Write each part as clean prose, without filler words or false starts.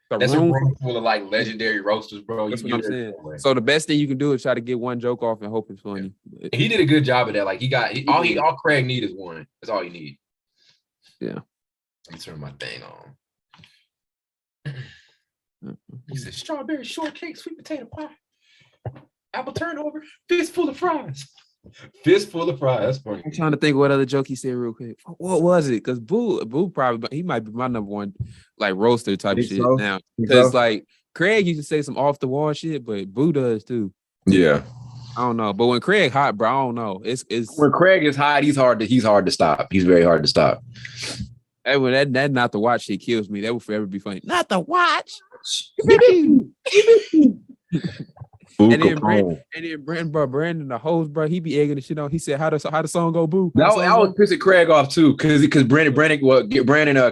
That's a room full of like legendary roasters, bro. That's what I'm saying. So the best thing you can do is try to get one joke off and hope it's funny. Yeah. He did a good job of that. Like all Craig need is one. That's all you need. Yeah. Let me turn my thing on. He said strawberry shortcake, sweet potato pie, apple turnover, fistful of fries. Fistful of fries. That's funny. I'm trying to think what other joke he said real quick. What was it? Because Boo probably he might be my number one like roaster type shit so? Now. Because like Craig used to say some off the wall shit, but Boo does too. Yeah. I don't know. But when Craig hot, bro, I don't know. It's when Craig is hot, he's hard to stop. He's very hard to stop. That not to watch shit kills me. That will forever be funny. Not to watch. And then Brandon, the host, bro, he be egging the shit on. He said, "How the song go, Boo?" I was pissing Craig off too, because Brandon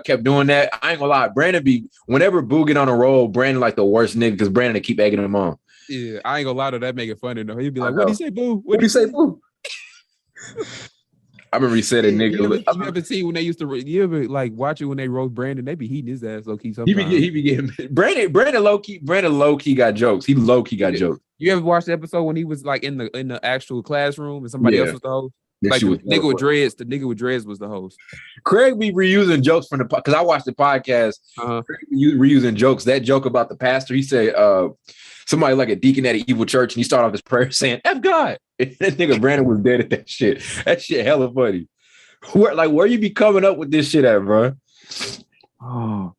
kept doing that. I ain't gonna lie, Brandon whenever Boo get on a roll, Brandon like the worst nigga because Brandon keep egging him on. Yeah, I ain't gonna lie to that, make it funny though. He'd be like, "What'd he say, Boo? What'd he say, Boo?" I remember he said a nigga. You ever see when they used to? You ever like watch it when they roast Brandon? They be heating his ass low key. Sometimes he be getting Brandon low key. Brandon low key got jokes. He low key got jokes. You ever watched the episode when he was like in the actual classroom and somebody else was the host? Like the nigga with dreads. The nigga with dreads was the host. Craig be reusing jokes from the because I watched the podcast. Craig be reusing jokes. That joke about the pastor. He said somebody like a deacon at an evil church, and he started off his prayer saying "F God." And that nigga Brandon was dead at that shit. That shit hella funny. Where you be coming up with this shit at, bro? Oh,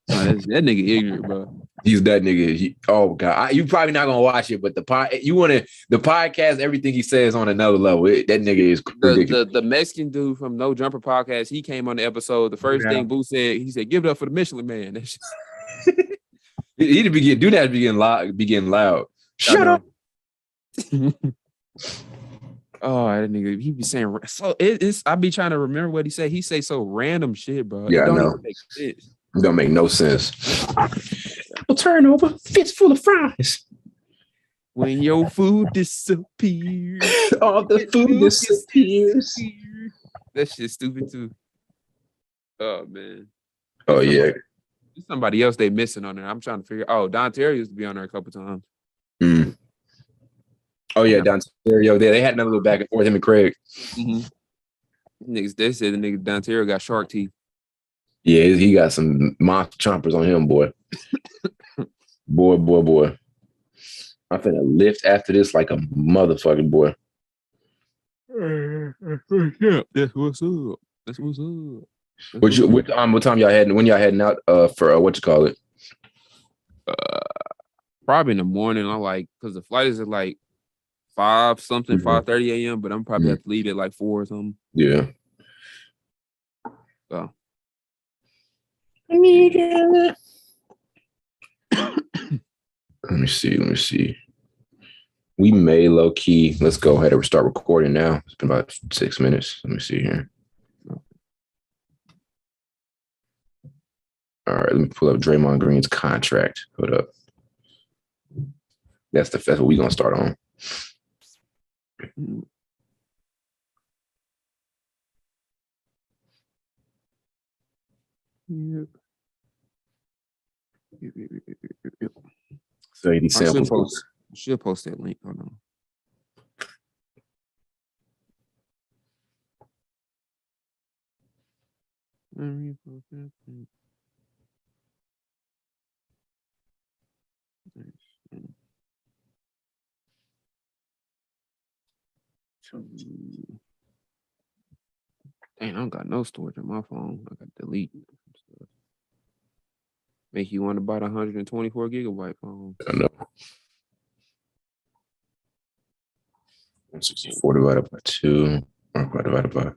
that nigga ignorant, bro. He's that nigga. Oh God, you probably not gonna watch it, but the podcast, everything he says on another level. That nigga is ridiculous. The Mexican dude from No Jumper podcast. He came on the episode. The first thing Boo said, he said, "Give it up for the Michelin Man." He'd be getting loud. Shut up. Oh, that nigga, he be saying so. I be trying to remember what he said. He say so random shit, bro. Yeah, it don't I know. even make sense. It don't make no sense. A turnover, fistful of fries. When your food disappears, all the food disappears. That shit's stupid too. Oh man. Oh yeah. There's somebody else they missing on there. I'm trying to figure. Oh, Don Terry used to be on there a couple times. Mm. Oh yeah, Don Terry. They had another little back and forth, him and Craig. Mm-hmm. Niggas, they said the nigga Don Terry got shark teeth. Yeah, he got some monster chompers on him, boy. boy. I'm finna lift after this like a motherfucking boy. Yeah, that's what's up. What time y'all heading? When y'all heading out for what you call it? Probably in the morning. I like because the flight is at like 5:30 a.m. But I'm probably have to leave at like 4 or something. Yeah. So. Let me see. We may low key. Let's go ahead and start recording now. It's been about 6 minutes. Let me see here. All right, let me pull up Draymond Green's contract. Hold up. That's what we're gonna start on. Yep. So 80 samples. I should post that link. Hold on. Dang, I don't got no storage on my phone. I got delete. Make you want to buy the 124 gigabyte phone. I know. 164 divided by 2, or divided by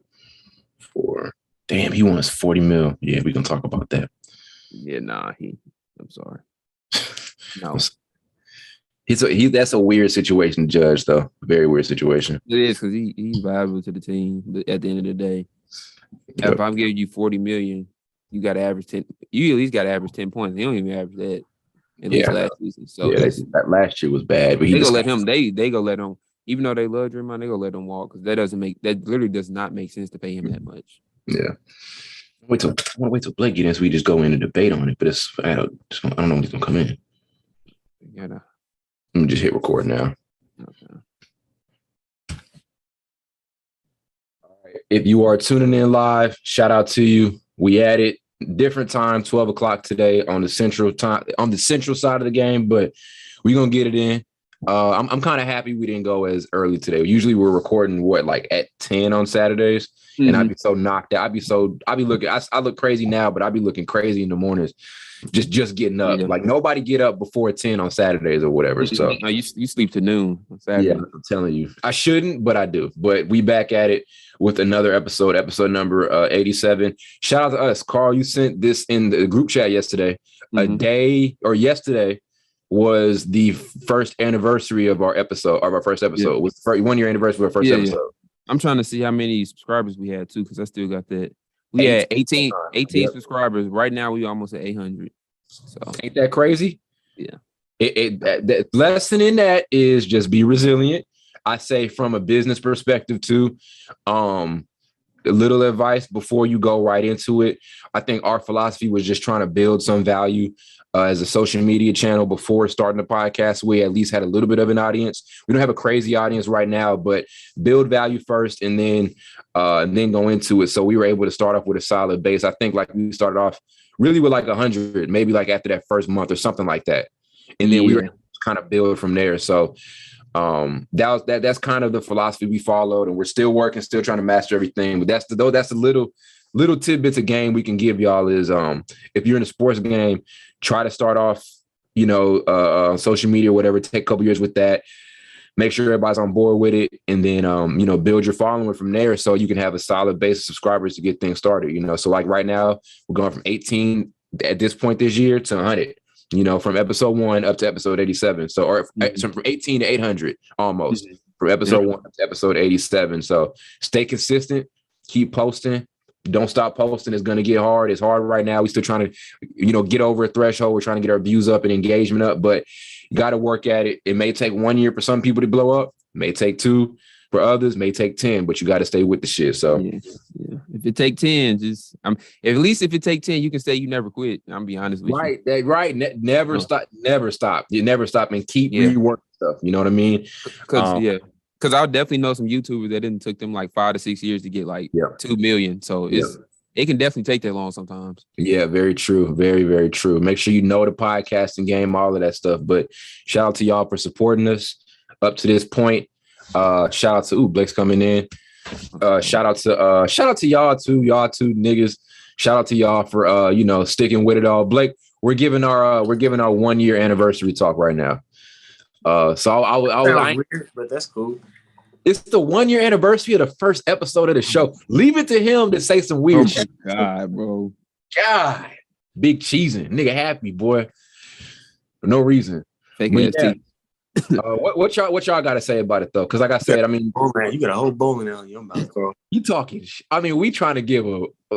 4. Damn, he wants 40 mil. Yeah, we can talk about that. Yeah, nah, I'm sorry. No. That's a weird situation to judge, though. Very weird situation. It is because he's valuable to the team at the end of the day. Yep. If I'm giving you 40 million, you got to average 10. You at least got to average 10 points. They don't even average that at least last season. So that last year was bad. But they gonna let him. They gonna let him. Even though they love Draymond, they gonna let him walk because that literally does not make sense to pay him that much. Yeah. I want to wait till Blake gets in so we just go in and debate on it. But I don't know when he's gonna come in. Let me just hit record now. Okay. All right. If you are tuning in live, shout out to you. We added different time, 12 o'clock today on the central time on the central side of the game, but we're gonna get it in. I'm kind of happy we didn't go as early today. Usually we're recording like at 10 on Saturdays, and I'd be so knocked out. I'd be looking. I look crazy now, but I'd be looking crazy in the mornings, just getting up. Yeah. Like nobody get up before 10 on Saturdays or whatever. So no, you sleep to noon on Saturday. Yeah, I'm telling you, I shouldn't, but I do. But we back at it with another episode number 87. Shout out to us, Carl. You sent this in the group chat yesterday. Yesterday was the first anniversary of our first episode. Yeah. It was the 1 year anniversary of our first episode. Yeah. I'm trying to see how many subscribers we had too, because I still got that. We had 18 subscribers. Right now we almost at 800. So ain't that crazy? Yeah. The lesson in that is just be resilient. I say from a business perspective too, a little advice before you go right into it. I think our philosophy was just trying to build some value as a social media channel before starting the podcast. We at least had a little bit of an audience. We don't have a crazy audience right now, but build value first and then go into it. So we were able to start off with a solid base. I think like we started off really with like 100, maybe like after that first month or something like that. And then we were kind of build from there. So that's kind of the philosophy we followed, and we're still working, still trying to master everything. But that's the little tidbits of game we can give y'all is if you're in a sports game, try to start off, social media or whatever, take a couple years with that, make sure everybody's on board with it, and then build your following from there so you can have a solid base of subscribers to get things started. So like right now we're going from 18 at this point this year to 100. From episode 1 up to episode 87. So from 18 to 800 almost from episode 1 up to episode 87. So stay consistent, keep posting. Don't stop posting. It's going to get hard. It's hard right now. We're still trying to, get over a threshold. We're trying to get our views up and engagement up, but you got to work at it. It may take 1 year for some people to blow up. It may take 2 for others, may take 10, but you got to stay with the shit. So if it take 10, at least if it take 10, you can say you never quit. I'm be honest with you. Right. Never stop. You never stop and keep reworking stuff. You know what I mean? Because I'll definitely know some YouTubers that didn't took them like 5 to 6 years to get like 2 million. So it can definitely take that long sometimes. Yeah, very true. Very, very true. Make sure you know the podcasting game, all of that stuff. But shout out to y'all for supporting us up to this point. Shout out to Blake's coming in. Shout out to y'all too niggas. Shout out to y'all for sticking with it all. Blake, we're giving our 1 year anniversary talk right now. So I was weird, but that's cool. It's the 1 year anniversary of the first episode of the show. Leave it to him to say some weird shit. God, bro. God, big cheesing, nigga, happy boy, for no reason. Fake ass teeth. What y'all got to say about it though? Because like I said, I mean, oh man, you got a whole bowling alley in your mouth, Carl. You talking? I mean, we trying to give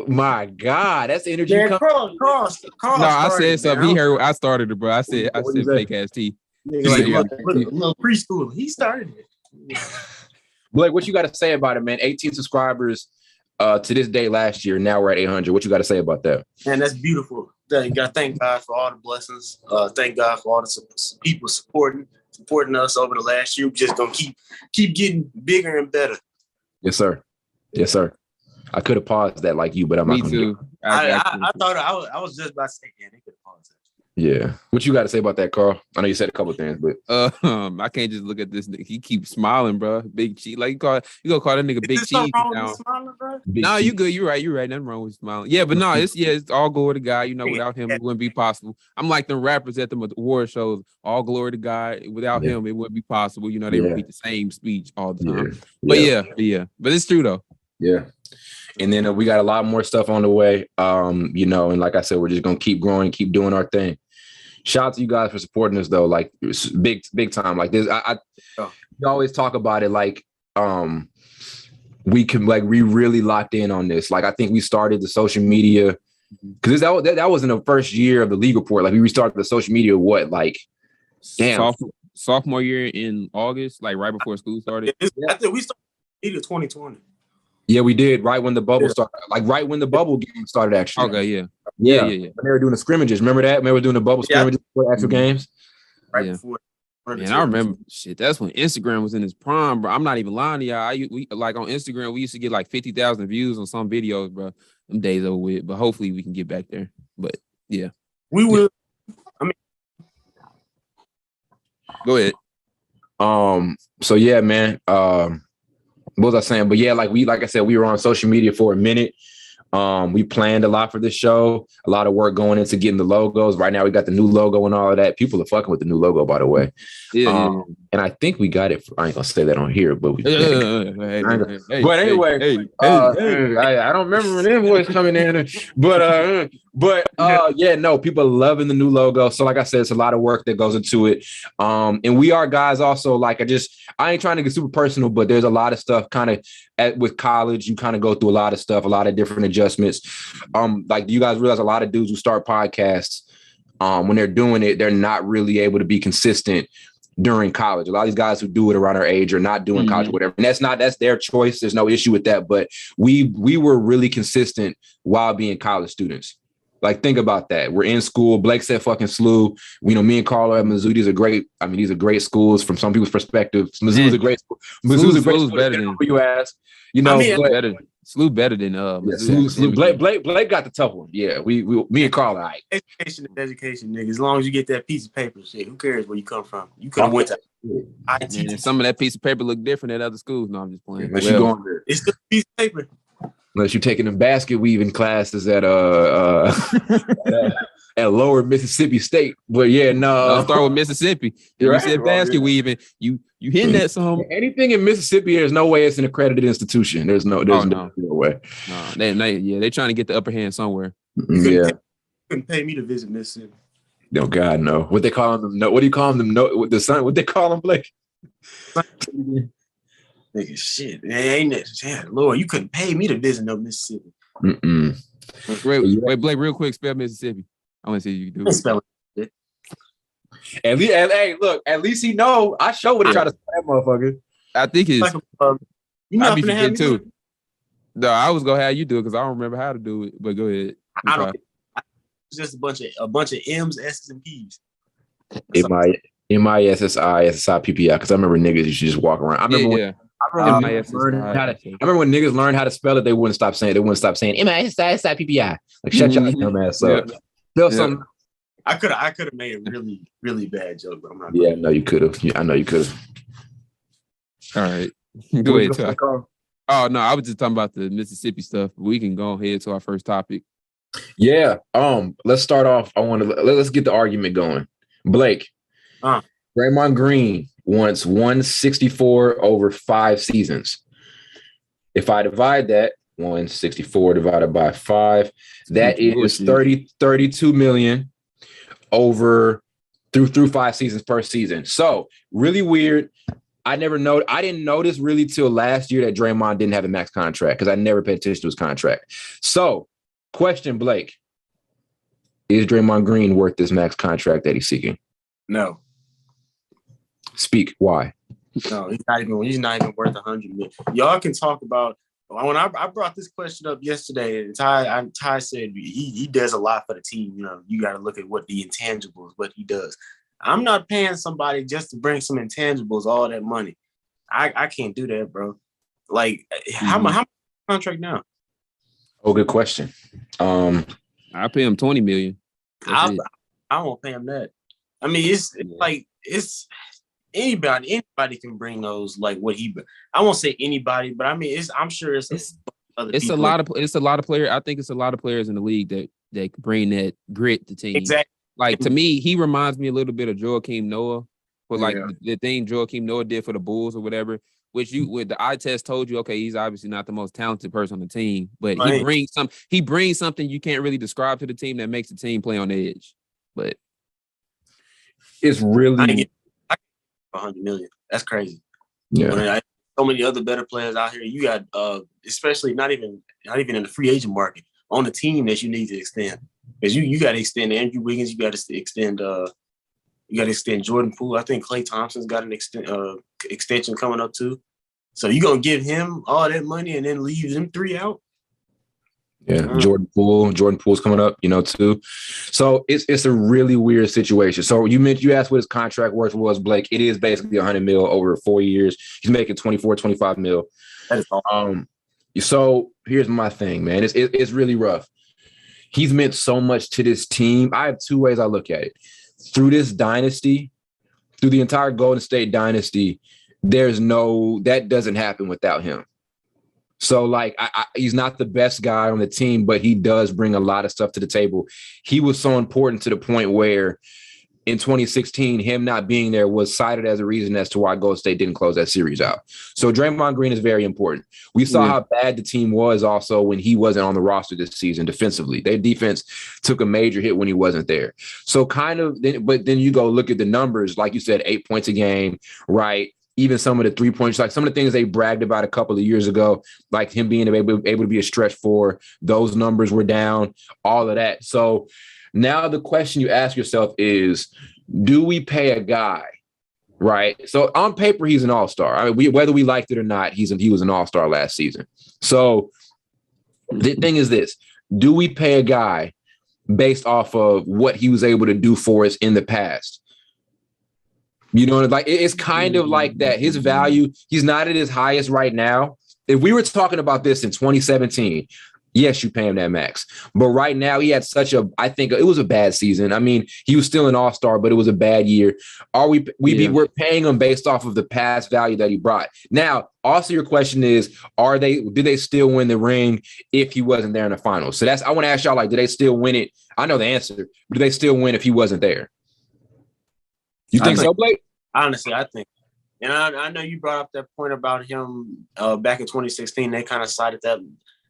my God, that's energy. Man, Carl. No, I said something. He heard. I started it, bro. I said fake ass teeth. Little preschooler. He started it. Blake, what you got to say about it, man? 18 subscribers to this day last year. Now we're at 800. What you got to say about that? Man, that's beautiful. You got to thank God for all the blessings. Thank God for all the people supporting us over the last year. We're just gonna keep getting bigger and better. Yes, sir. I could have paused that like you, but I'm not gonna do. I thought I was just about to say, yeah, they could have paused that. Yeah. What you got to say about that, Carl? I know you said a couple of things, but I can't just look at this nigga. He keeps smiling, bro. Big cheese. Like you gonna call that nigga big cheese. No, you good. You're right. Nothing wrong with smiling. Yeah, but no, it's all glory to God. Without him, it wouldn't be possible. I'm like the rappers at the award shows. All glory to God. Without him, it wouldn't be possible. They repeat the same speech all the time. But but it's true though. Yeah. And then we got a lot more stuff on the way. And like I said, we're just gonna keep growing, keep doing our thing. Shout out to you guys for supporting us though, like big time. Like this, we always talk about it like we really locked in on this. Like I think we started the social media because that was in the first year of the league report. Like we restarted the social media sophomore year in August, like right before school started. I think we started in 2020. Yeah, we did right when the bubble started. Like right when the bubble game started, actually. Okay, yeah. When they were doing the scrimmages. Remember that? Remember doing the bubble scrimmages for actual games? Right before. Man, I remember shit. That's when Instagram was in its prime, bro. I'm not even lying to y'all. We like on Instagram, we used to get like 50,000 views on some videos, bro. Them days over with, but hopefully we can get back there. But yeah, we will. I mean, go ahead. So yeah, man. What was I saying? But yeah, like I said, we were on social media for a minute. We planned a lot for this show, a lot of work going into getting the logos. Right now, we got the new logo and all of that. People are fucking with the new logo, by the way. Yeah. And I think we got it. I ain't gonna say that on here, but we. But anyway, I don't remember when invoice coming in, but yeah, no, people are loving the new logo. So, like I said, it's a lot of work that goes into it. And we are guys also like I ain't trying to get super personal, but there's a lot of stuff kind of with college. You kind of go through a lot of stuff, a lot of different adjustments. Like, do you guys realize a lot of dudes who start podcasts, when they're doing it, they're not really able to be consistent during college. A lot of these guys who do it around our age are not doing college, whatever. And that's their choice. There's no issue with that. But we were really consistent while being college students. Like, think about that. We're in school. Blake said fucking SLU. Me and Carlo at Mizzou. These are great schools from some people's perspective. Mizzou's a great school. Mizzou's a great school. Better than you ask. SLU better than SLU. Blake got the tough one. Yeah, me and Carlo. Right. Education is education, nigga. As long as you get that piece of paper, shit, who cares where you come from? You could have went to IT. Some of that piece of paper look different at other schools. No, I'm just playing. Unless you going there. It's still a piece of paper. Unless you're taking them basket weaving classes at at Lower Mississippi State. But yeah, no. I'll start with Mississippi. You said basket weaving. You hitting that some. Anything in Mississippi, there's no way it's an accredited institution. There's no way. No, they're trying to get the upper hand somewhere. You couldn't pay me to visit Mississippi. No, God, no. What they call them? No. What do you call them? No. What they call them, Blake? Nigga, shit, ain't it? Yeah, Lord, you couldn't pay me to visit no Mississippi. Wait, Blake, real quick, spell Mississippi. I want to see you do it. Spell it. Hey, look, at least he know. I sure would have tried to spell that motherfucker. I think it's. I'd be forgetting too. No, I was gonna have you do it because I don't remember how to do it. But go ahead. It's just a bunch of M's, S's, and P's. MISSI, SSI, PPI. Because I remember niggas used to just walk around. I remember when niggas learned how to spell it, they wouldn't stop saying MISSI, PPI. Like, shut your dumb ass up. Something. I could have made a really, really bad joke, but I'm not. Yeah, no, you could have. I know you could have. All right. Go ahead. Oh no, I was just talking about the Mississippi stuff. We can go ahead to our first topic. Yeah. Let's start off. Let's get the argument going. Blake. Draymond Green wants 164 over 5 seasons. If I divide that, 164 divided by 5, that is 32 million over through 5 seasons per season. So really weird. I didn't notice really till last year that Draymond didn't have a max contract because I never paid attention to his contract. So, question, Blake, is Draymond Green worth this max contract that he's seeking? No. Speak. Why? No, he's not even worth 100 million. Y'all can talk about when I brought this question up yesterday. Ty said he does a lot for the team. You got to look at what the intangibles, what he does. I'm not paying somebody just to bring some intangibles, all that money. I can't do that, bro. Like, how much contract now? Oh, good question. I pay him 20 million. I won't pay him that. I mean, it's anybody can bring those, like what he. I won't say anybody, but I mean, I'm sure it's a lot of players. I think it's a lot of players in the league that bring that grit to team. Exactly. Like, to me, he reminds me a little bit of Joakim Noah, for the thing Joakim Noah did for the Bulls or whatever. Which with the eye test told you, okay, he's obviously not the most talented person on the team, but he brings something you can't really describe to the team that makes the team play on the edge. But it's really 100 million. That's crazy. Yeah. So many other better players out here. You got especially not even in the free agent market on the team that you need to extend. Because you got to extend Andrew Wiggins, you got to extend Jordan Poole. I think Klay Thompson's got an extension coming up too. So you gonna give him all that money and then leave them 3 out? Yeah, Jordan Poole's coming up, too. So it's a really weird situation. So you asked what his contract worth was, Blake. It is basically $100 million over 4 years. He's making 25 million. That is awesome. So here's my thing, man. It's really rough. He's meant so much to this team. I have 2 ways I look at it. Through this dynasty, through the entire Golden State dynasty, that doesn't happen without him. So, like, he's not the best guy on the team, but he does bring a lot of stuff to the table. He was so important to the point where in 2016, him not being there was cited as a reason as to why Golden State didn't close that series out. So Draymond Green is very important. We saw how bad the team was also when he wasn't on the roster this season defensively. Their defense took a major hit when he wasn't there. So but then you go look at the numbers, like you said, 8 points a game, right? Even some of the 3 points, like some of the things they bragged about a couple of years ago, like him being able to be a stretch 4, those numbers were down, all of that. So now the question you ask yourself is, do we pay a guy, right? So on paper, he's an all-star. I mean, whether we liked it or not, he was an all-star last season. So the thing is this, do we pay a guy based off of what he was able to do for us in the past? Like it's kind of like that. His value, he's not at his highest right now. If we were talking about this in 2017, yes, you pay him that max. But right now, he had I think it was a bad season. I mean, he was still an all-star, but it was a bad year. We're paying him based off of the past value that he brought. Now, also your question is, do they still win the ring if he wasn't there in the finals? So I want to ask y'all, like, do they still win it? I know the answer, but do they still win if he wasn't there? You think so, Blake? Honestly, I think. And I know you brought up that point about him back in 2016. They kind of cited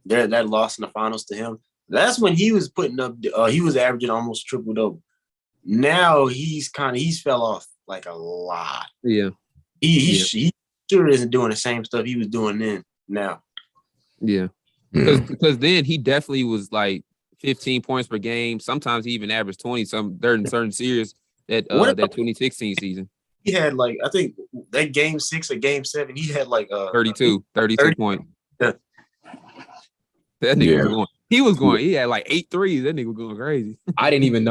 that loss in the finals to him. That's when he was putting up. He was averaging almost triple-double. Now he's fell off like a lot. Yeah. He sure isn't doing the same stuff he was doing then now. Yeah. Because then he definitely was like 15 points per game. Sometimes he even averaged 20 during certain series that 2016 season. He had like, I think that game 6 or game 7, he had like 32 points. Yeah. That nigga was going. He had like 8 threes. That nigga was going crazy. I didn't even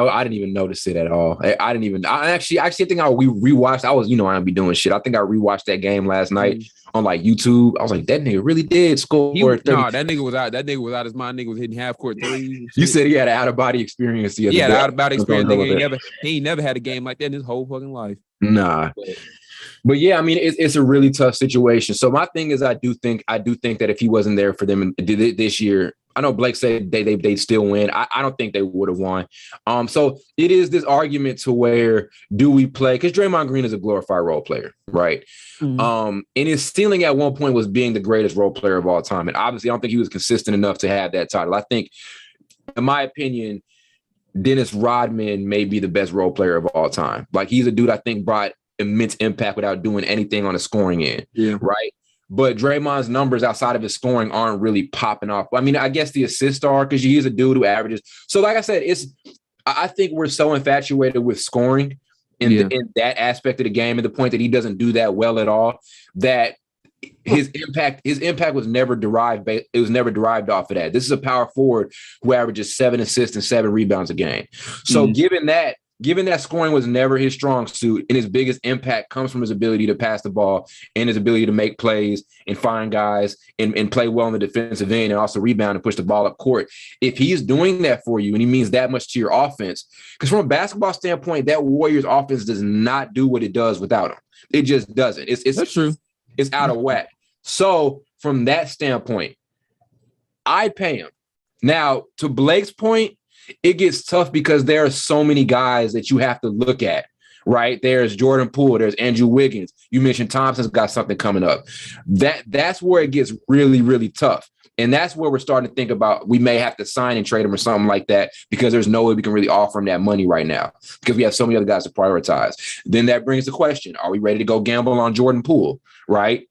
notice it at all. I actually think I rewatched. I was, I don't be doing shit. I think I rewatched that game last night on like YouTube. I was like, that nigga really did score. That nigga was out. That nigga was out his mind. Nigga was hitting half court threes. You said he had an out of body experience. He had an out of body experience. Nigga, he ain't never had a game like that in his whole fucking life. Nah. But yeah, I mean, it's a really tough situation. So my thing is, I do think that if he wasn't there for them this year, I know Blake said they'd still win. I don't think they would have won. So it is this argument to where do we play? Because Draymond Green is a glorified role player, right? Mm-hmm. And his ceiling at one point was being the greatest role player of all time. And obviously, I don't think he was consistent enough to have that title. I think, in my opinion, Dennis Rodman may be the best role player of all time. Like, he's a dude I think brought immense impact without doing anything on the scoring end, right? But Draymond's numbers outside of his scoring aren't really popping off. I mean, I guess the assists are, because he's a dude who averages. So like I said, I think we're so infatuated with scoring in that aspect of the game, and the point that he doesn't do that well at all, that his impact was never derived. It was never derived off of that. This is a power forward who averages 7 assists and 7 rebounds a game. So given that scoring was never his strong suit, and his biggest impact comes from his ability to pass the ball and his ability to make plays and find guys and play well on the defensive end and also rebound and push the ball up court. If he's doing that for you and he means that much to your offense, because from a basketball standpoint, that Warriors offense does not do what it does without him. It just doesn't. That's true. It's out of whack. So from that standpoint, I'd pay him. Now, to Blake's point, it gets tough because there are so many guys that you have to look at, right? There's Jordan Poole, there's Andrew Wiggins. You mentioned Thompson's got something coming up. That's where it gets really, really tough. And that's where we're starting to think about we may have to sign and trade him or something like that, because there's no way we can really offer him that money right now because we have so many other guys to prioritize. Then that brings the question, are we ready to go gamble on Jordan Poole, right?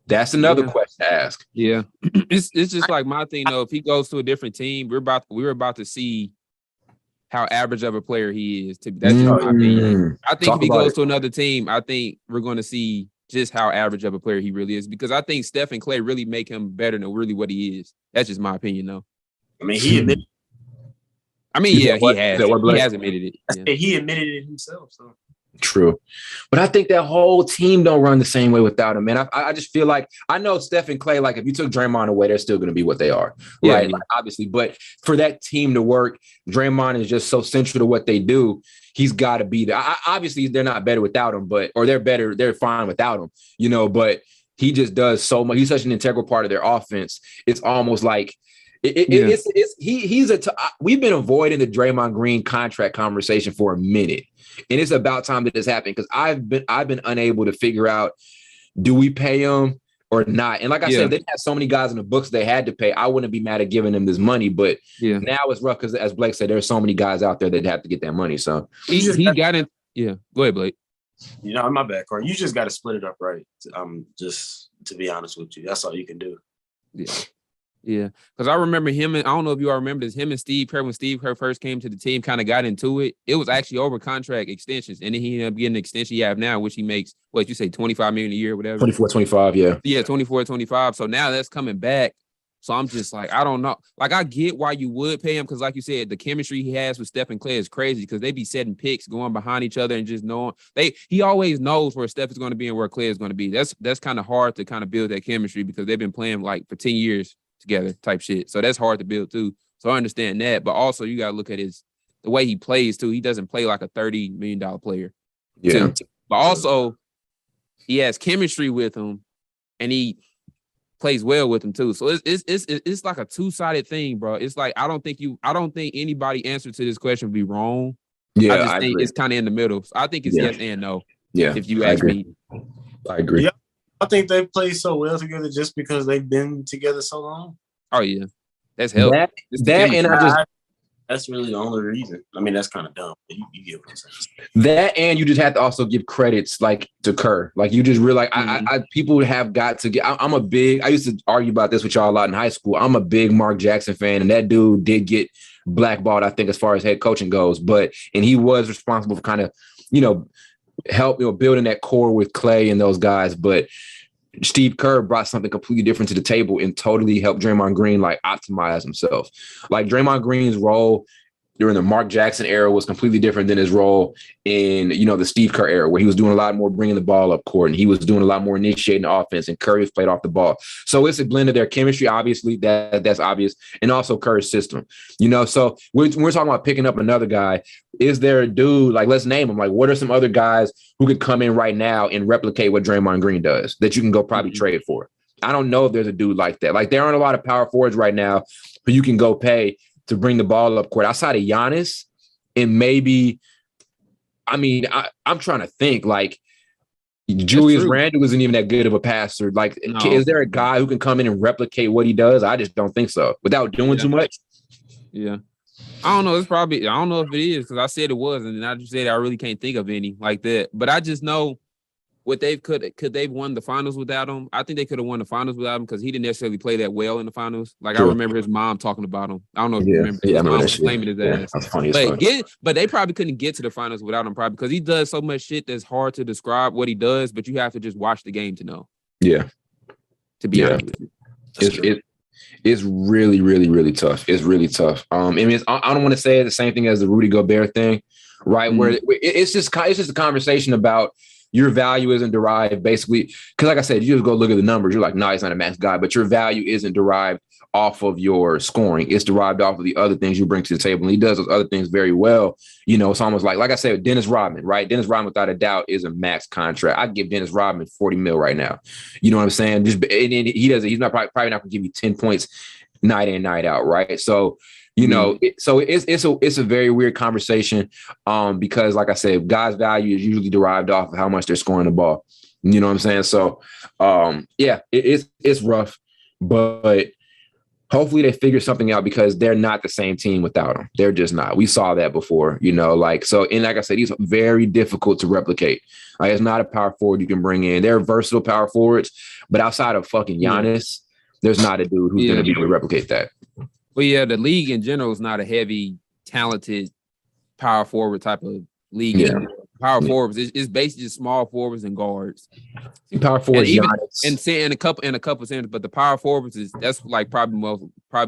That's another question to ask. Yeah. It's just like my thing, though. If he goes to a different team, we're about to see how average of a player he is. That's just my opinion. I think if he goes to another team, I think we're going to see just how average of a player he really is. Because I think Steph and Clay really make him better than really what he is. That's just my opinion, though. I mean, he admitted. He has admitted it. Yeah. He admitted it himself. So true, but I think that whole team don't run the same way without him, man. I just feel like I know Steph and Clay. Like if you took Draymond away, they're still going to be what they are, right? Like, obviously, but for that team to work, Draymond is just so central to what they do. He's got to be there. Obviously, they're not better without him, or they're better. They're fine without him, but he just does so much. He's such an integral part of their offense. It's almost like we've been avoiding the Draymond Green contract conversation for a minute, and it's about time that this happened because I've been unable to figure out, do we pay him or not? And like I said, they had so many guys in the books they had to pay. I wouldn't be mad at giving them this money, but now it's rough because, as Blake said, there's so many guys out there that have to get that money. So he got it. Yeah, go ahead, Blake. My bad, Corey. You just got to split it up right. Just to be honest with you, that's all you can do. Yeah, because I remember him, and I don't know if you all remember this, him and Steve Kerr, when Steve Kerr first came to the team, kind of got into it. It was actually over contract extensions, and then he ended up getting the extension you have now, which he makes, what you say, $25 million a year or whatever? 24, 25, yeah. Yeah, 24, 25. So now that's coming back. So I'm just like, I don't know. Like, I get why you would pay him because, like you said, the chemistry he has with Steph and Clay is crazy because they be setting picks, going behind each other and just knowing. He always knows where Steph is going to be and where Clay is going to be. That's kind of hard to kind of build that chemistry because they've been playing, like, for 10 years together type shit. So that's hard to build, too. So I understand that. But also, you got to look at the way he plays, too. He doesn't play like a $30 million player. Yeah. Too. But also, he has chemistry with him, and he plays well with him too. So it's like a two-sided thing, bro. It's like I don't think anybody answer to this question would be wrong. Yeah, I just think it's kind of in the middle. So I think it's yes and no. Yeah, if you ask me, I agree. Yeah, I think they play so well together just because they've been together so long. Oh yeah, that's help. That's really the only reason. I mean, that's kind of dumb. But you get what I'm saying. That, and you just have to also give credits like to Kerr. Like you just realize, people have got to get. I used to argue about this with y'all a lot in high school. I'm a big Mark Jackson fan, and that dude did get blackballed, I think, as far as head coaching goes. And he was responsible for kind of, help building that core with Clay and those guys. But Steve Kerr brought something completely different to the table and totally helped Draymond Green like optimize himself. Like Draymond Green's role during the Mark Jackson era was completely different than his role in, the Steve Kerr era, where he was doing a lot more bringing the ball up court and he was doing a lot more initiating the offense, and Curry was played off the ball. So it's a blend of their chemistry, obviously, that's obvious, and also Curry's system. So we're talking about picking up another guy. Is there a dude, like, let's name him, like, what are some other guys who could come in right now and replicate what Draymond Green does that you can go probably trade for? I don't know if there's a dude like that. Like, there aren't a lot of power forwards right now who you can go pay to bring the ball up court outside of Giannis. And maybe, I'm trying to think, like, Julius Randle isn't even that good of a passer. Like, is there a guy who can come in and replicate what he does? I just don't think so without doing too much. Yeah. I don't know. I don't know if it is because I said it was, and then I just said I really can't think of any like that. But I just know what could they've won the finals without him. I think they could have won the finals without him because he didn't necessarily play that well in the finals. Like, I remember his mom talking about him. I don't know if you remember. His mom was claiming his ass. That's funny. But they probably couldn't get to the finals without him, probably because he does so much shit that's hard to describe what he does. But you have to just watch the game to know. Yeah. To be honest with you. It's really, really, really tough. It's really tough. I don't want to say the same thing as the Rudy Gobert thing, right? Mm-hmm. Where it's just a conversation about your value isn't derived basically because, like I said, you just go look at the numbers. You're like, no, he's not a max guy, but your value isn't derived off of your scoring. It's derived off of the other things you bring to the table, and he does those other things very well. It's almost like I said, Dennis Rodman, right? Dennis Rodman, without a doubt, is a max contract. I'd give Dennis Rodman $40 million right now. You know what I'm saying? He's not probably not going to give you 10 points night in, night out, right? So. It's a very weird conversation because, like I said, guys' value is usually derived off of how much they're scoring the ball. You know what I'm saying? So, it's rough, but hopefully they figure something out because they're not the same team without him. They're just not. We saw that before, and like I said, he's very difficult to replicate. Like, it's not a power forward you can bring in. They're versatile power forwards, but outside of fucking Giannis, there's not a dude who's going to be able to replicate that. Well, yeah, the league in general is not a heavy, talented, power forward type of league. Yeah. Power forwards. It's basically just small forwards and guards. Power forwards, and a couple centers, but the power forwards that's like probably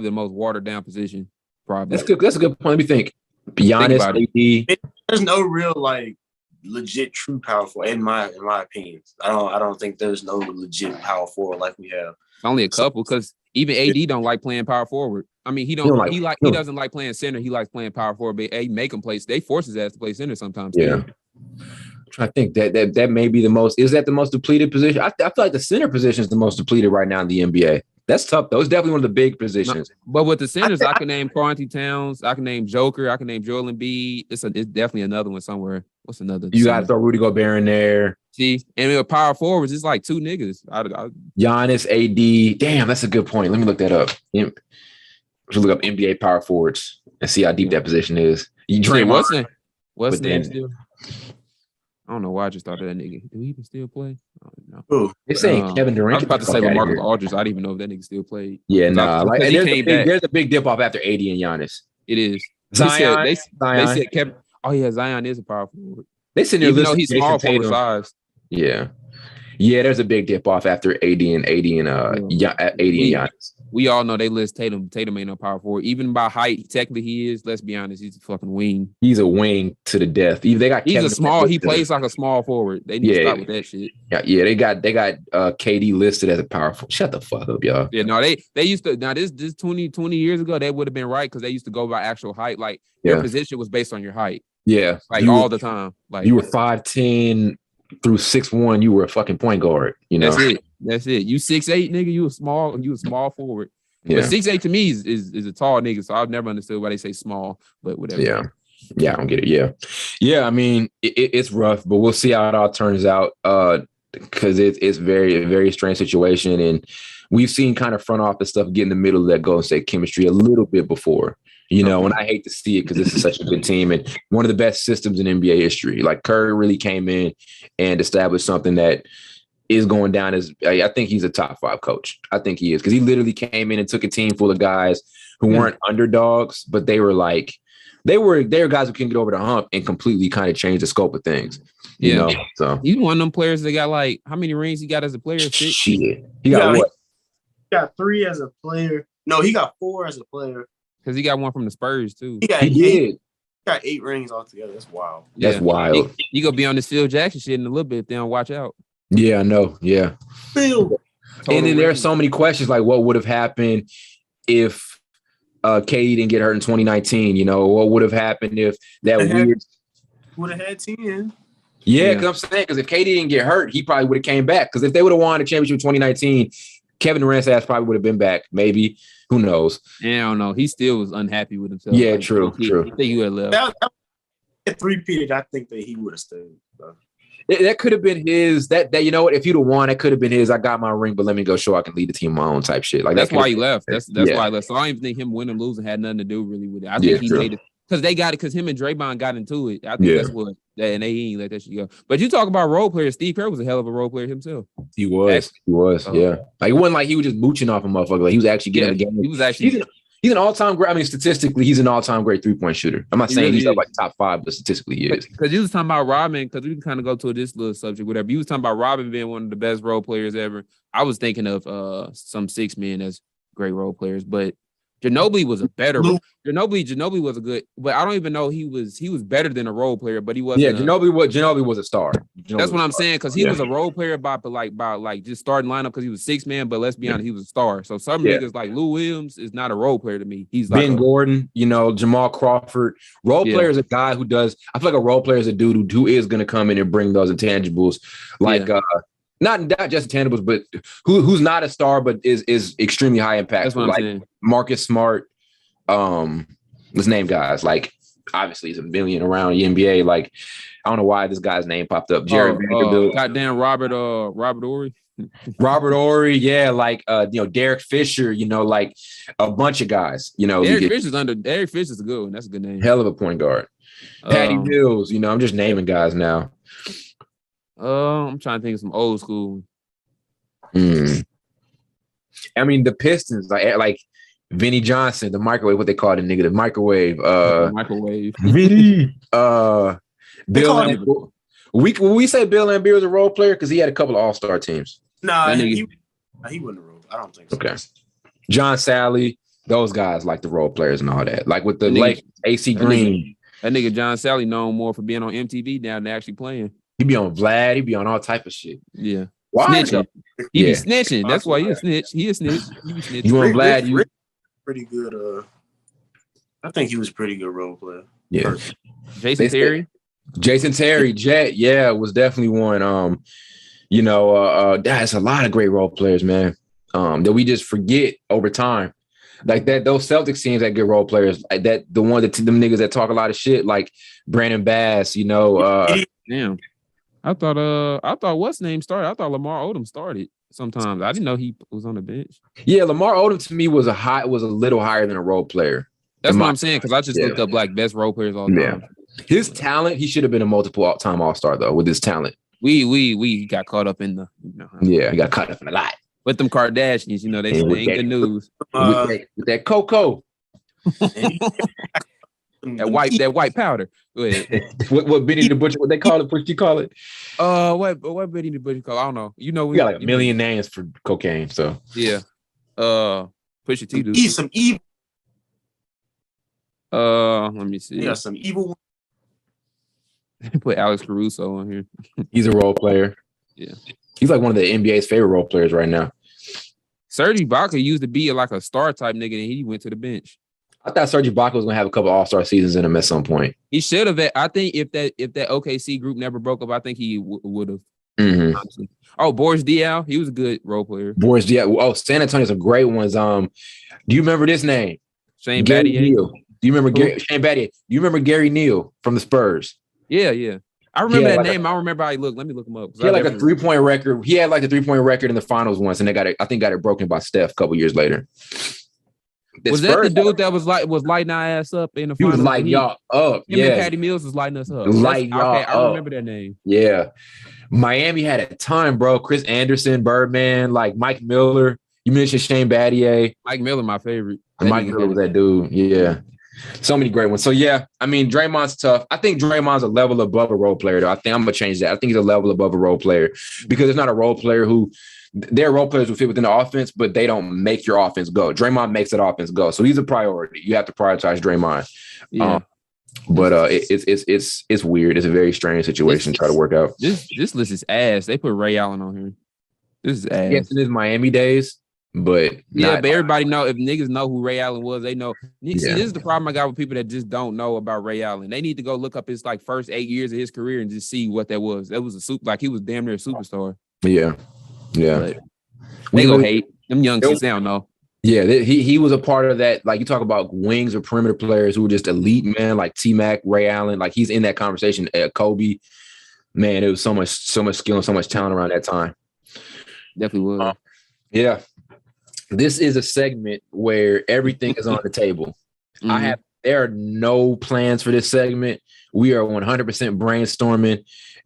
the most watered down position. Probably. That's good. That's a good point. Let me think. Giannis, AD. There's no real like legit true power forward in my opinion. I don't think there's no legit power forward like we have. Only a couple, because even AD don't like playing power forward. I mean, he doesn't like playing center. He likes playing power forward. But he make him play. They force his ass to play center sometimes. Yeah. I'm trying to think that may be the most. Is that the most depleted position? I feel like the center position is the most depleted right now in the NBA. That's tough though. It's definitely one of the big positions. No, but with the centers, I can name Karl-Anthony Towns. I can name Joker. I can name Joel Embiid. It's definitely another one somewhere. What's another? You got to throw Rudy Gobert in there. See, and with power forwards, it's like two niggas. Giannis, AD. Damn, that's a good point. Let me look that up. We should look up NBA power forwards and see how deep that position is. You Draymond. What's name still? I don't know why I just thought of that nigga. Do he even still play? I don't know. They're saying Kevin Durant. I was about to say LaMarcus Aldridge. I didn't even know if that nigga still played. Yeah, there's a big dip off after AD and Giannis. It is. Zion. They said Kevin. Oh yeah, Zion is a power forward. They said even though he's small forward size. Yeah. Yeah, there's a big dip off after AD and Giannis. We all know they list Tatum. Tatum ain't no power forward. Even by height, technically he is. Let's be honest, he's a fucking wing. He's a wing to the death. He's a small. He plays like a small forward. They need to stop with that shit. Yeah. They got KD listed as a power forward. Shut the fuck up, y'all. Yeah, no, they used to. Now this 20 years ago, they would have been right because they used to go by actual height. Like your position was based on your height. Yeah, like all the time. Like you were 5'10" through 6'1", you were a fucking point guard. You know, that's it. You 6'8", nigga. You a small forward. Yeah. But 6'8" to me is a tall nigga. So I've never understood why they say small, but whatever. Yeah, I don't get it. Yeah. I mean, it's rough, but we'll see how it all turns out. Because it's very, very strange situation, and we've seen kind of front office stuff get in the middle of that Golden State chemistry a little bit before. You know, and I hate to see it because this is such a good team and one of the best systems in NBA history. Like Curry really came in and established something that is going down as I think he's a top 5 coach. I think he is because he literally came in and took a team full of guys who weren't underdogs, but they were guys who can get over the hump and completely kind of change the scope of things. You know, so he's one of them players that got like how many rings he got as a player? 6? Shit, he got what? He got 3 as a player. No, he got 4 as a player. Because he got one from the Spurs, too. He got 8 rings altogether. That's wild. That's wild. He gonna be on this Phil Jackson shit in a little bit if they don't watch out. Yeah, I know. Yeah. Phil. And then there are so many questions like what would have happened if KD didn't get hurt in 2019? You know, what would have happened if that would have had 10? Yeah, because I'm saying, because if KD didn't get hurt, he probably would have came back. Because if they would have won the championship in 2019, Kevin Durant's ass probably would have been back. Maybe. Who knows? Yeah, I don't know. He still was unhappy with himself. Yeah, true. I think he would have left. That 3-peated, I think that he would have stayed. So. That could have been his. That you know what? If he'd have won, that could have been his. I got my ring, but let me go show I can lead the team on my own type shit. Like that's why he left. That's why he left. So I don't even think him winning or losing had nothing to do really with it. I think he made it because they got it because him and Draymond got into it. I think that's what. And they ain't let that shit go. But you talk about role players. Steve Kerr was a hell of a role player himself. He was. Yeah. Like it wasn't like he was just mooching off a motherfucker. Like he was actually getting the game. He was actually. He's an all-time great. I mean, statistically, he's an all-time great three-point shooter. I'm not saying he's up like top 5, but statistically, he is. Because you was talking about Robin. Because we can kind of go to this little subject, whatever. You was talking about Robin being one of the best role players ever. I was thinking of some 6 men as great role players, but Ginobili was a better. Ginobili was a good, but I don't even know he was better than a role player, but he wasn't. Yeah, Ginobili was a star. That's what I'm saying because he was a role player by just starting lineup because he was 6 man. But let's be honest, he was a star. So some niggas like Lou Williams is not a role player to me. He's like Ben Gordon, Jamal Crawford. Role player is a guy who does. I feel like a role player is a dude who is going to come in and bring those intangibles, like. Not just intangibles, but who's not a star, but is extremely high impact. That's what I'm saying. Marcus Smart. Let's name guys. Like obviously, he's a million around the NBA. Like I don't know why this guy's name popped up. Jared Vanderbilt. Goddamn Robert Ory. Robert Ory, yeah, like Derek Fisher, like a bunch of guys. Derek Fisher's a good one. That's a good name. Hell of a point guard. Patty Mills. I'm just naming guys now. I'm trying to think of some old school. I mean, the Pistons, like Vinnie Johnson, the microwave, what they call the nigga, the microwave. Microwave. Vinny. We say Bill Laimbeer was a role player because he had a couple of all-star teams. Nah, he wasn't a role. I don't think so. Okay. John Sally, those guys like the role players and all that. Like with the Lakers, AC Green. That nigga John Sally known more for being on MTV now than actually playing. He be on Vlad. He be on all type of shit. Yeah. Why? Snitching. He be snitching. That's why he a snitch. He a snitch. He be snitching. You on Vlad? Rick, pretty good. I think he was a pretty good role player. Yeah. Jason Terry, Jet. Yeah, was definitely one. That's a lot of great role players, man. That we just forget over time. Like that, those Celtics teams that get role players, like that, the one that them niggas that talk a lot of shit, like Brandon Bass, Damn. I thought what's name started. I thought Lamar Odom started sometimes. I didn't know he was on the bench. Yeah, Lamar Odom to me was a little higher than a role player. That's what I'm saying, because I just looked up like best role players all time. Yeah. His talent, he should have been a multiple-time All-Star though. With his talent, we got caught up in the. He got caught up in a lot. With them Kardashians, they ain't good news. With that cocoa. that white powder. Go ahead. what Benny the Butcher? What they call it? What you call it? What Benny the Butcher call? I don't know. We got like a million names for cocaine. So yeah. Pusha T. Eat some evil. Let me see. Yeah, some evil. Put Alex Caruso on here. He's a role player. Yeah. He's like one of the NBA's favorite role players right now. Serge Ibaka used to be like a star type nigga, and he went to the bench. I thought Serge Ibaka was gonna have a couple All-Star seasons in him at some point. He should have. I think if that OKC group never broke up, I think he would have. Mm-hmm. Oh, Boris Diaw, he was a good role player. Boris Diaw. Oh, San Antonio's a great one. Do you remember this name? Shane Battier. Do you remember Shane Battier? Do you remember Gary Neal from the Spurs? Yeah. I remember that name. I don't remember how he looked. Let me look him up. He had like a 3-point record. He had like a 3-point record in the finals once, and they got it broken by Steph a couple years later. Was that the dude that was lighting our ass up in the finals? He was lighting y'all up. Him and Patty Mills was lighting us up. I remember that name. Yeah. Miami had a ton, bro. Chris Anderson, Birdman, like Mike Miller. You mentioned Shane Battier. Mike Miller, my favorite. Mike Miller was that dude. Yeah. So many great ones. So, yeah, I mean, Draymond's tough. I think Draymond's a level above a role player, though. I think I'm going to change that. I think he's a level above a role player because there's not a role player there are role players who fit within the offense, but they don't make your offense go. Draymond makes that offense go. So he's a priority. You have to prioritize Draymond. Yeah. It's weird. It's a very strange situation to try to work out. This list is ass. They put Ray Allen on here. This is ass. Yes, it is Miami days. But everybody know, if niggas know who Ray Allen was, they know. See, this is the problem I got with people that just don't know about Ray Allen. They need to go look up his like first 8 years of his career and just see what that was. That was he was damn near a superstar. Yeah. But they go hate them young kids. They don't know. Yeah, he was a part of that. Like you talk about wings or perimeter players who were just elite, man. Like T-Mac, Ray Allen. Like he's in that conversation. Kobe, man, it was so much skill and so much talent around that time. Definitely was. Yeah. This is a segment where everything is on the table. Mm-hmm. There are no plans for this segment. We are 100% brainstorming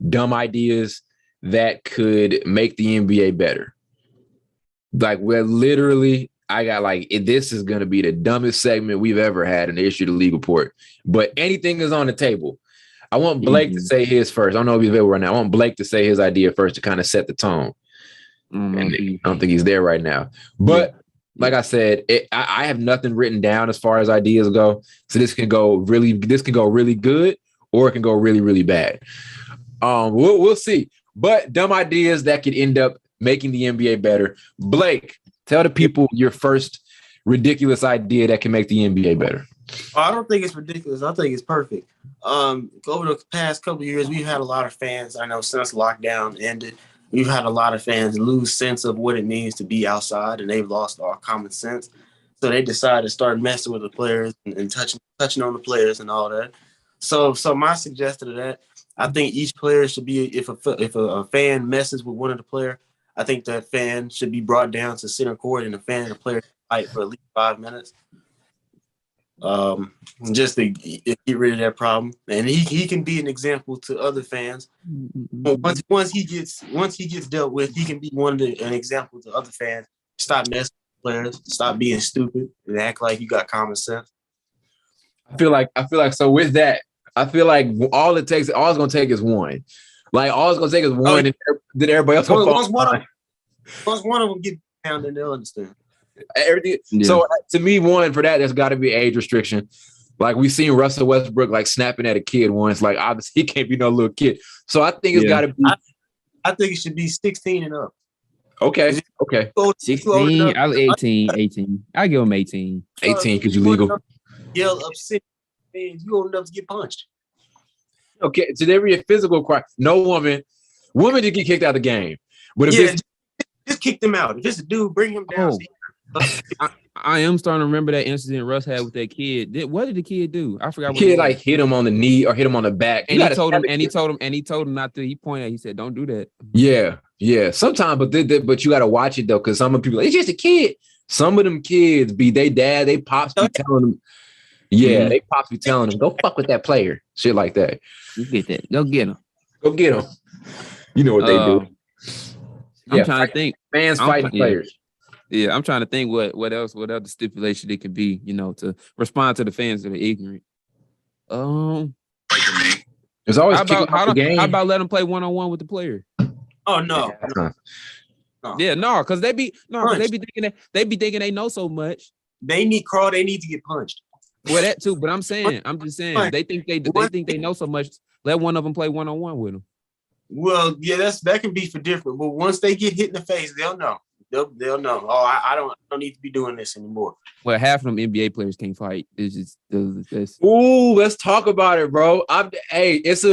dumb ideas that could make the NBA better. Like we're literally, this is going to be the dumbest segment we've ever had in the history of the League Report. But anything is on the table. I want Blake to say his first. I don't know if he's available right now. I want Blake to say his idea first to kind of set the tone. And I don't think he's there right now. But like I said, I have nothing written down as far as ideas go. So this can go really good, or it can go really, really bad. We'll see. But dumb ideas that could end up making the NBA better. Blake, tell the people your first ridiculous idea that can make the NBA better. I don't think it's ridiculous. I think it's perfect. Over the past couple of years, we've had a lot of fans. I know since lockdown ended, we've had a lot of fans lose sense of what it means to be outside, and they've lost all common sense. So they decided to start messing with the players and touching on the players and all that. So my suggestion to that, I think each player should be, if a fan messes with one of the players, I think that fan should be brought down to center court and the fan and the player fight for at least 5 minutes. Just to get rid of that problem, and he can be an example to other fans. Once he gets dealt with, he can be an example to other fans. Stop messing with players, stop being stupid, and act like you got common sense. I feel like so with that, I feel like all it's gonna take is one. Like all it's gonna take is one, and then everybody else will once one of them get down, then they'll understand everything. Yeah. So to me, one for that, there's got to be age restriction. Like we've seen Russell Westbrook like snapping at a kid once. Like obviously he can't be no little kid. So I think it's got to be. I think it should be 16 and up. Okay. 16. I was 18. I give him 18. 18 because you legal. Yell upset, man. You old enough to get punched. Okay, so there be a physical crime. No woman to get kicked out of the game. But if just kick them out. If it's a dude, bring him down. I am starting to remember that incident Russ had with that kid. What did the kid do? I forgot. The kid like hit him on the knee or hit him on the back. And he told him not to. He pointed. He said, "Don't do that." Yeah. Sometimes, but you got to watch it though, because some of the people it's just a kid. Some of them kids be they dad, they pops be telling them. Yeah, they pops be telling them, "Go fuck with that player." Shit like that. You get that. Go get him. You know what they do. I'm trying to think. Fans fighting players. Yeah, I'm trying to think what else, what other stipulation it could be, to respond to the fans that are ignorant. There's always how about let them play one-on-one with the player? Oh no. Yeah, because they be thinking they know so much. They need to get punched. Well, that too, but I'm just saying they think they know so much. Let one of them play one-on-one with them. Well, yeah, that can be for different. But once they get hit in the face, they'll know. They'll know. Oh, I don't need to be doing this anymore. Well, half of them NBA players can't fight. It's just this. Ooh, let's talk about it, bro. It's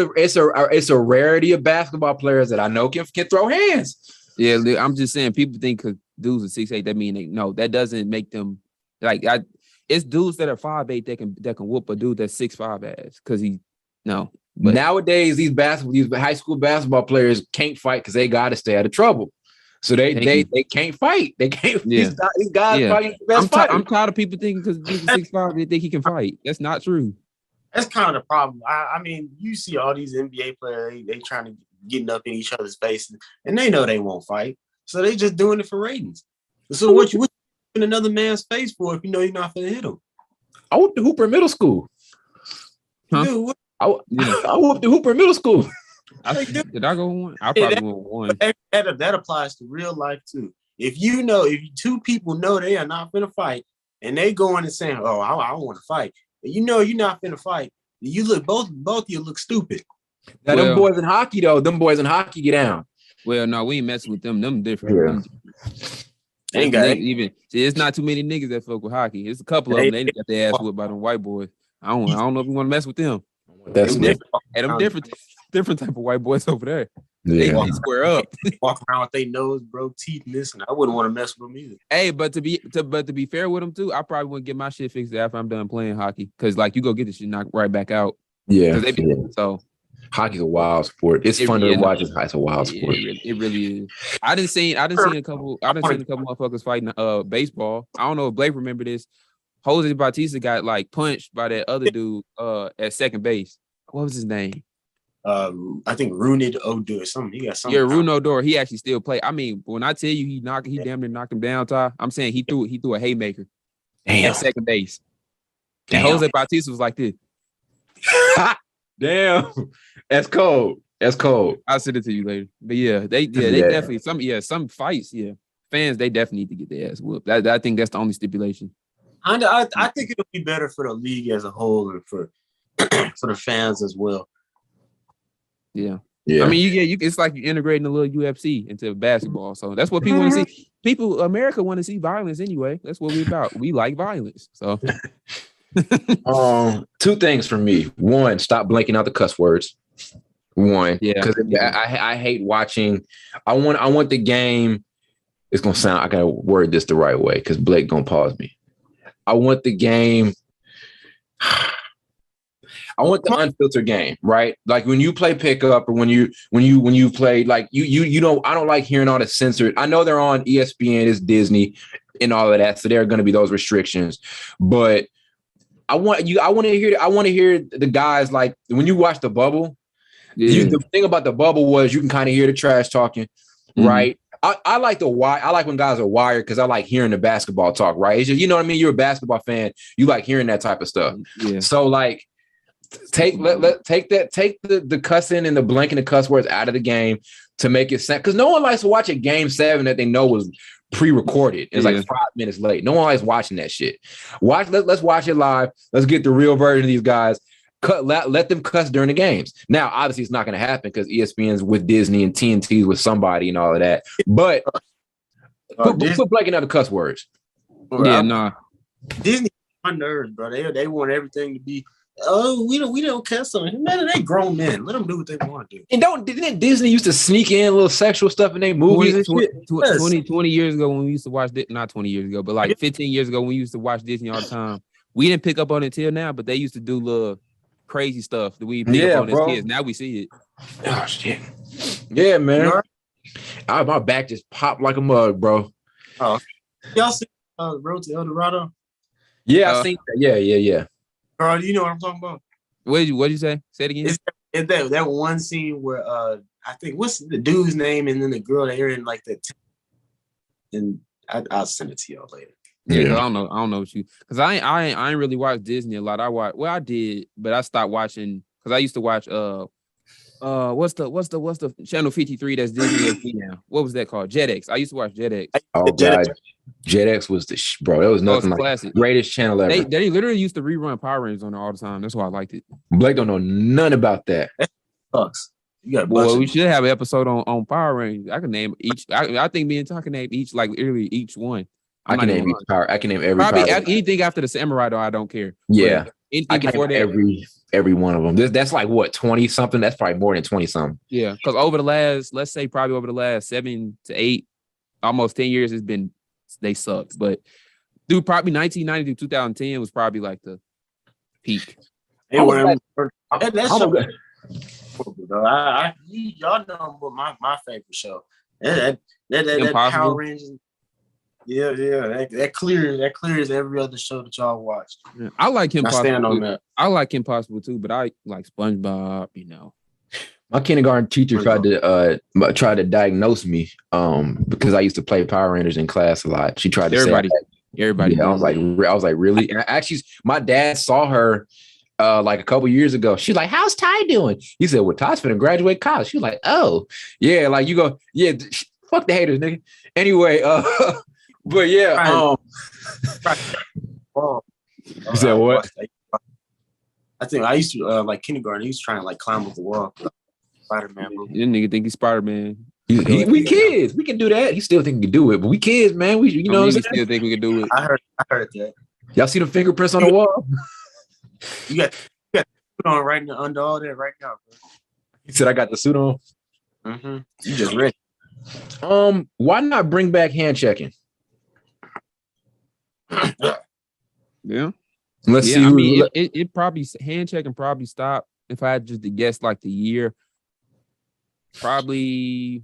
a rarity of basketball players that I know can throw hands. Yeah, I'm just saying. People think because dudes are 6'8", that mean they no. That doesn't make them like. It's dudes that are 5'8" that can whoop a dude that's 6'5" ass because he no. But nowadays, these high school basketball players can't fight because they got to stay out of trouble. So they can't fight. They can't. Yeah. These guys fighting the best fighters. I'm tired of people thinking because he's 6'5", they think he can fight. That's not true. That's kind of the problem. I mean, you see all these NBA players, they trying to get up in each other's faces, and they know they won't fight. So they just doing it for ratings. So what you in another man's face for if you know you're not going to hit him? I whooped the Hooper in middle school. Huh? Dude, I whooped the Hooper in middle school. Did I go one? I probably went one. That applies to real life too. If two people know they are not going to fight, and they go in and saying, "Oh, I want to fight," and you know you're not going to fight, you look both of you look stupid. Now them boys in hockey get down. Well, no, we ain't messing with them. Them different. Yeah. Ain't got even. See, it's not too many niggas that fuck with hockey. It's a couple of them. They got their ass whipped by them white boys. I don't know if you want to mess with them. That's different. And them different type of white boys over there. Yeah. They square up. Walk around with their nose broke, teeth missing. I wouldn't want to mess with them either. Hey, but to be fair with them too, I probably wouldn't get my shit fixed after I'm done playing hockey. Cause like you go get this shit knocked right back out. Yeah. So hockey's a wild sport. It's fun to watch. It's a wild sport. It really is. I didn't see a couple motherfuckers fighting baseball. I don't know if Blake remember this. Jose Bautista got like punched by that other dude at second base. What was his name? I think Runid Odor or something. He got something. Yeah, Rune Odor. He actually still played. I mean, when I tell you he damn near knocked him down, Ty. I'm saying he threw a haymaker at second base. And Jose Bautista was like this. Damn, that's cold. I'll send it to you later. But yeah, they definitely some fights. Yeah, fans they definitely need to get their ass whooped. I think that's the only stipulation. I think it'll be better for the league as a whole and for the fans as well. Yeah. I mean, it's like you're integrating a little UFC into basketball. So that's what people want to see. America want to see violence anyway. That's what we're about. We like violence. So. Two things for me. One, stop blanking out the cuss words. One, because I hate watching. I want the game. It's gonna sound. I gotta word this the right way because Blake gonna pause me. I want the game. I want the unfiltered game, right? Like when you play pickup or when you play like you don't. I don't like hearing all the censored. I know they're on ESPN, it's Disney, and all of that, so there are going to be those restrictions. But I want to hear the guys like when you watch the bubble. Yeah. The thing about the bubble was you can kind of hear the trash talking, right? I like when guys are wired because I like hearing the basketball talk, right? It's just, you know what I mean? You're a basketball fan, you like hearing that type of stuff. Yeah. So like take the cussing and the blanking the cuss words out of the game to make it sense. Because no one likes to watch a game 7 that they know was pre-recorded. It's like 5 minutes late. No one likes watching that shit. Let's watch it live. Let's get the real version of these guys. Let them cuss during the games. Now, obviously, it's not going to happen because ESPN's with Disney and TNT's with somebody and all of that. But put blanking out the cuss words. Disney my nerves, bro. They want everything to be. Oh, we don't cuss on him. Man, they grown men. Let them do what they want to do. And didn't Disney used to sneak in a little sexual stuff in their movies and shit? 20 years ago when we used to watch not 20 years ago, but like 15 years ago when we used to watch Disney all the time. We didn't pick up on it till now, but they used to do little crazy stuff that we pick up on as kids. Now we see it. Oh shit. Yeah, man. My back just popped like a mug, bro. Oh, y'all see Road to El Dorado? Yeah, I seen that. Yeah. Bro, do you know what I'm talking about? What'd you say? Say it again. It's that one scene where I think what's the dude's name and then the girl they're in like the and I'll send it to y'all later. Yeah, I don't know what you because I ain't really watched Disney a lot. I did, but I stopped watching because I used to watch what's the channel 53 that's Disney XD now? What was that called? Jetix. I used to watch Jetix. Oh god, Jetix was the bro. That was nothing like classic. Greatest channel ever. They literally used to rerun Power Rangers on there all the time. That's why I liked it. Blake don't know none about that. Sucks. We should have an episode on Power Rangers. I can name each. I think me and Tom can name each, like literally each one. I can name every probably power. Anything after the Samurai though. I don't care. Yeah, anything before that. Every one of them. That's like what 20 something. That's probably more than 20 something. Yeah, because over the last 7 to 8, almost 10 years, they sucked. But dude, probably 1990 to 2010 was probably like the peak. Y'all know what my favorite show. That Power Rangers. Yeah, that clears every other show that y'all watched. Yeah, I like Kim Possible. Stand on that. I like Kim Possible too, but I like SpongeBob. You know, my kindergarten teacher tried to diagnose me because I used to play Power Rangers in class a lot. She tried to everybody. Yeah, I was like, really? And actually, my dad saw her like a couple years ago. She's like, "How's Ty doing?" He said, "Well, Ty's finna graduate college." She was like, "Oh, yeah." Like you go, yeah. Fuck the haters, nigga. Anyway, but yeah. You said what? I think I used to like kindergarten. He was trying to like climb up the wall. Spider-Man. This nigga think he's Spider-Man. We kids. We can do that. He still think he can do it, but we kids, man. We still think we can do it. I heard that. Y'all see the fingerprints on the wall? You got suit on right under all that right now, bro. He said I got the suit on. Mm-hmm. You just ready. Why not bring back hand checking? Yeah. Let's see. I mean, it probably hand checking probably stopped. If I had just to guess, like the year, probably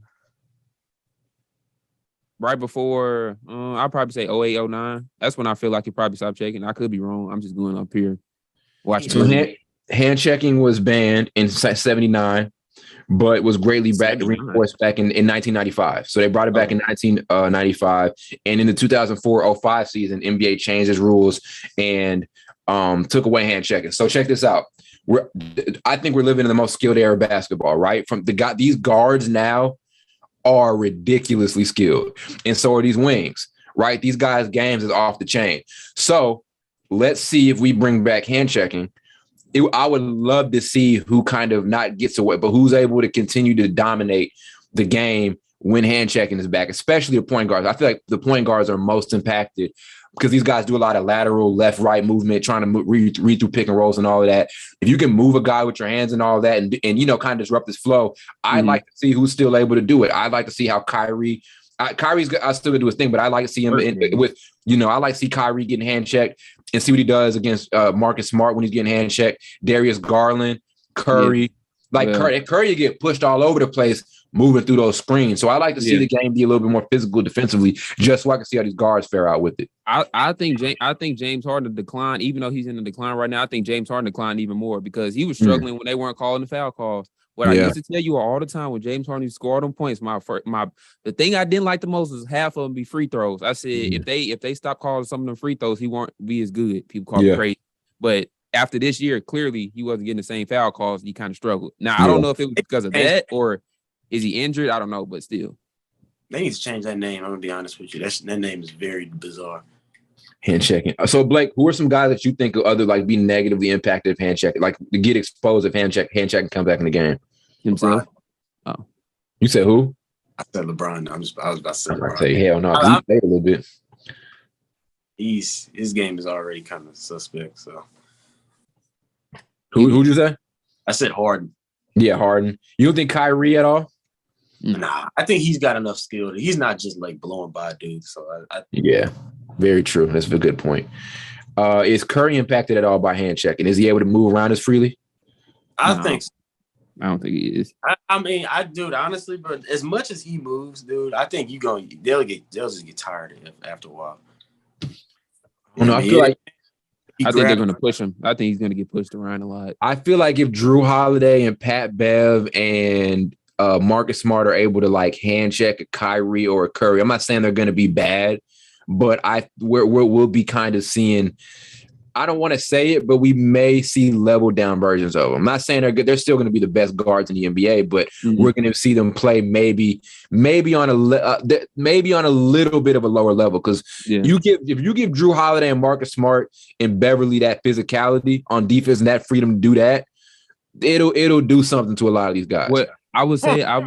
right before. I'd probably say 08, 09. That's when I feel like it probably stopped checking. I could be wrong. I'm just going up here. Hand checking was banned in 79. But was greatly reinforced back in 1995. So they brought it back in 1995. And in the 2004-05 season, NBA changed its rules and took away hand checking. So check this out. I think we're living in the most skilled era of basketball, right? These guards now are ridiculously skilled. And so are these wings, right? These guys' games is off the chain. So let's see if we bring back hand checking. I would love to see who kind of not gets away, but who's able to continue to dominate the game when hand checking is back, especially the point guards. I feel like the point guards are most impacted because these guys do a lot of lateral left-right movement, trying to read through pick and rolls and all of that. If you can move a guy with your hands and all of that and you know, kind of disrupt his flow, I'd like to see who's still able to do it. I'd like to see how Kyrie's still gonna do his thing, but I like to see him I like to see Kyrie getting hand checked and see what he does against Marcus Smart when he's getting hand checked. Darius Garland, Curry, Curry get pushed all over the place, moving through those screens. So I like to see the game be a little bit more physical defensively, just so I can see how these guards fare out with it. I think James Harden declined, even though he's in the decline right now. I think James Harden declined even more because he was struggling when they weren't calling the foul calls. What I used to tell you all the time when James Harden scored them points, the thing I didn't like the most is half of them be free throws. I said if they stop calling some of them free throws, he won't be as good. People call him crazy, but after this year, clearly he wasn't getting the same foul calls. He kind of struggled. Now, I don't know if it was because of that or is he injured? I don't know, but still. They need to change that name. I'm going to be honest with you. That name is very bizarre. Hand checking. So, Blake, who are some guys that you think will other like be negatively impacted if hand checking, like to get exposed if hand checking come back in the game? Himself? LeBron. Oh. You said who? I said LeBron. I was about to say LeBron. Say hell no. He played a little bit. His game is already kind of suspect. So, who'd you say? I said Harden. Yeah, Harden. You don't think Kyrie at all? Nah, I think he's got enough skill. He's not just like blowing by dudes. So yeah, very true. That's a good point. Is Curry impacted at all by hand checking? Is he able to move around as freely? I think so. I don't think he is. I mean, dude, honestly, bro, as much as he moves, dude, I think they'll just get tired after a while. I feel like I think they're going to push him. I think he's going to get pushed around a lot. I feel like if Drew Holiday and Pat Bev and Marcus Smart are able to like hand check a Kyrie or a Curry, I'm not saying they're going to be bad, but we'll be kind of seeing. I don't want to say it, but we may see level down versions of them. I'm not saying they're good. They're still going to be the best guards in the NBA, but we're going to see them play maybe on a little bit of a lower level. Because if you give Drew Holiday and Marcus Smart and Beverly that physicality on defense and that freedom to do that, it'll do something to a lot of these guys. What I would say, I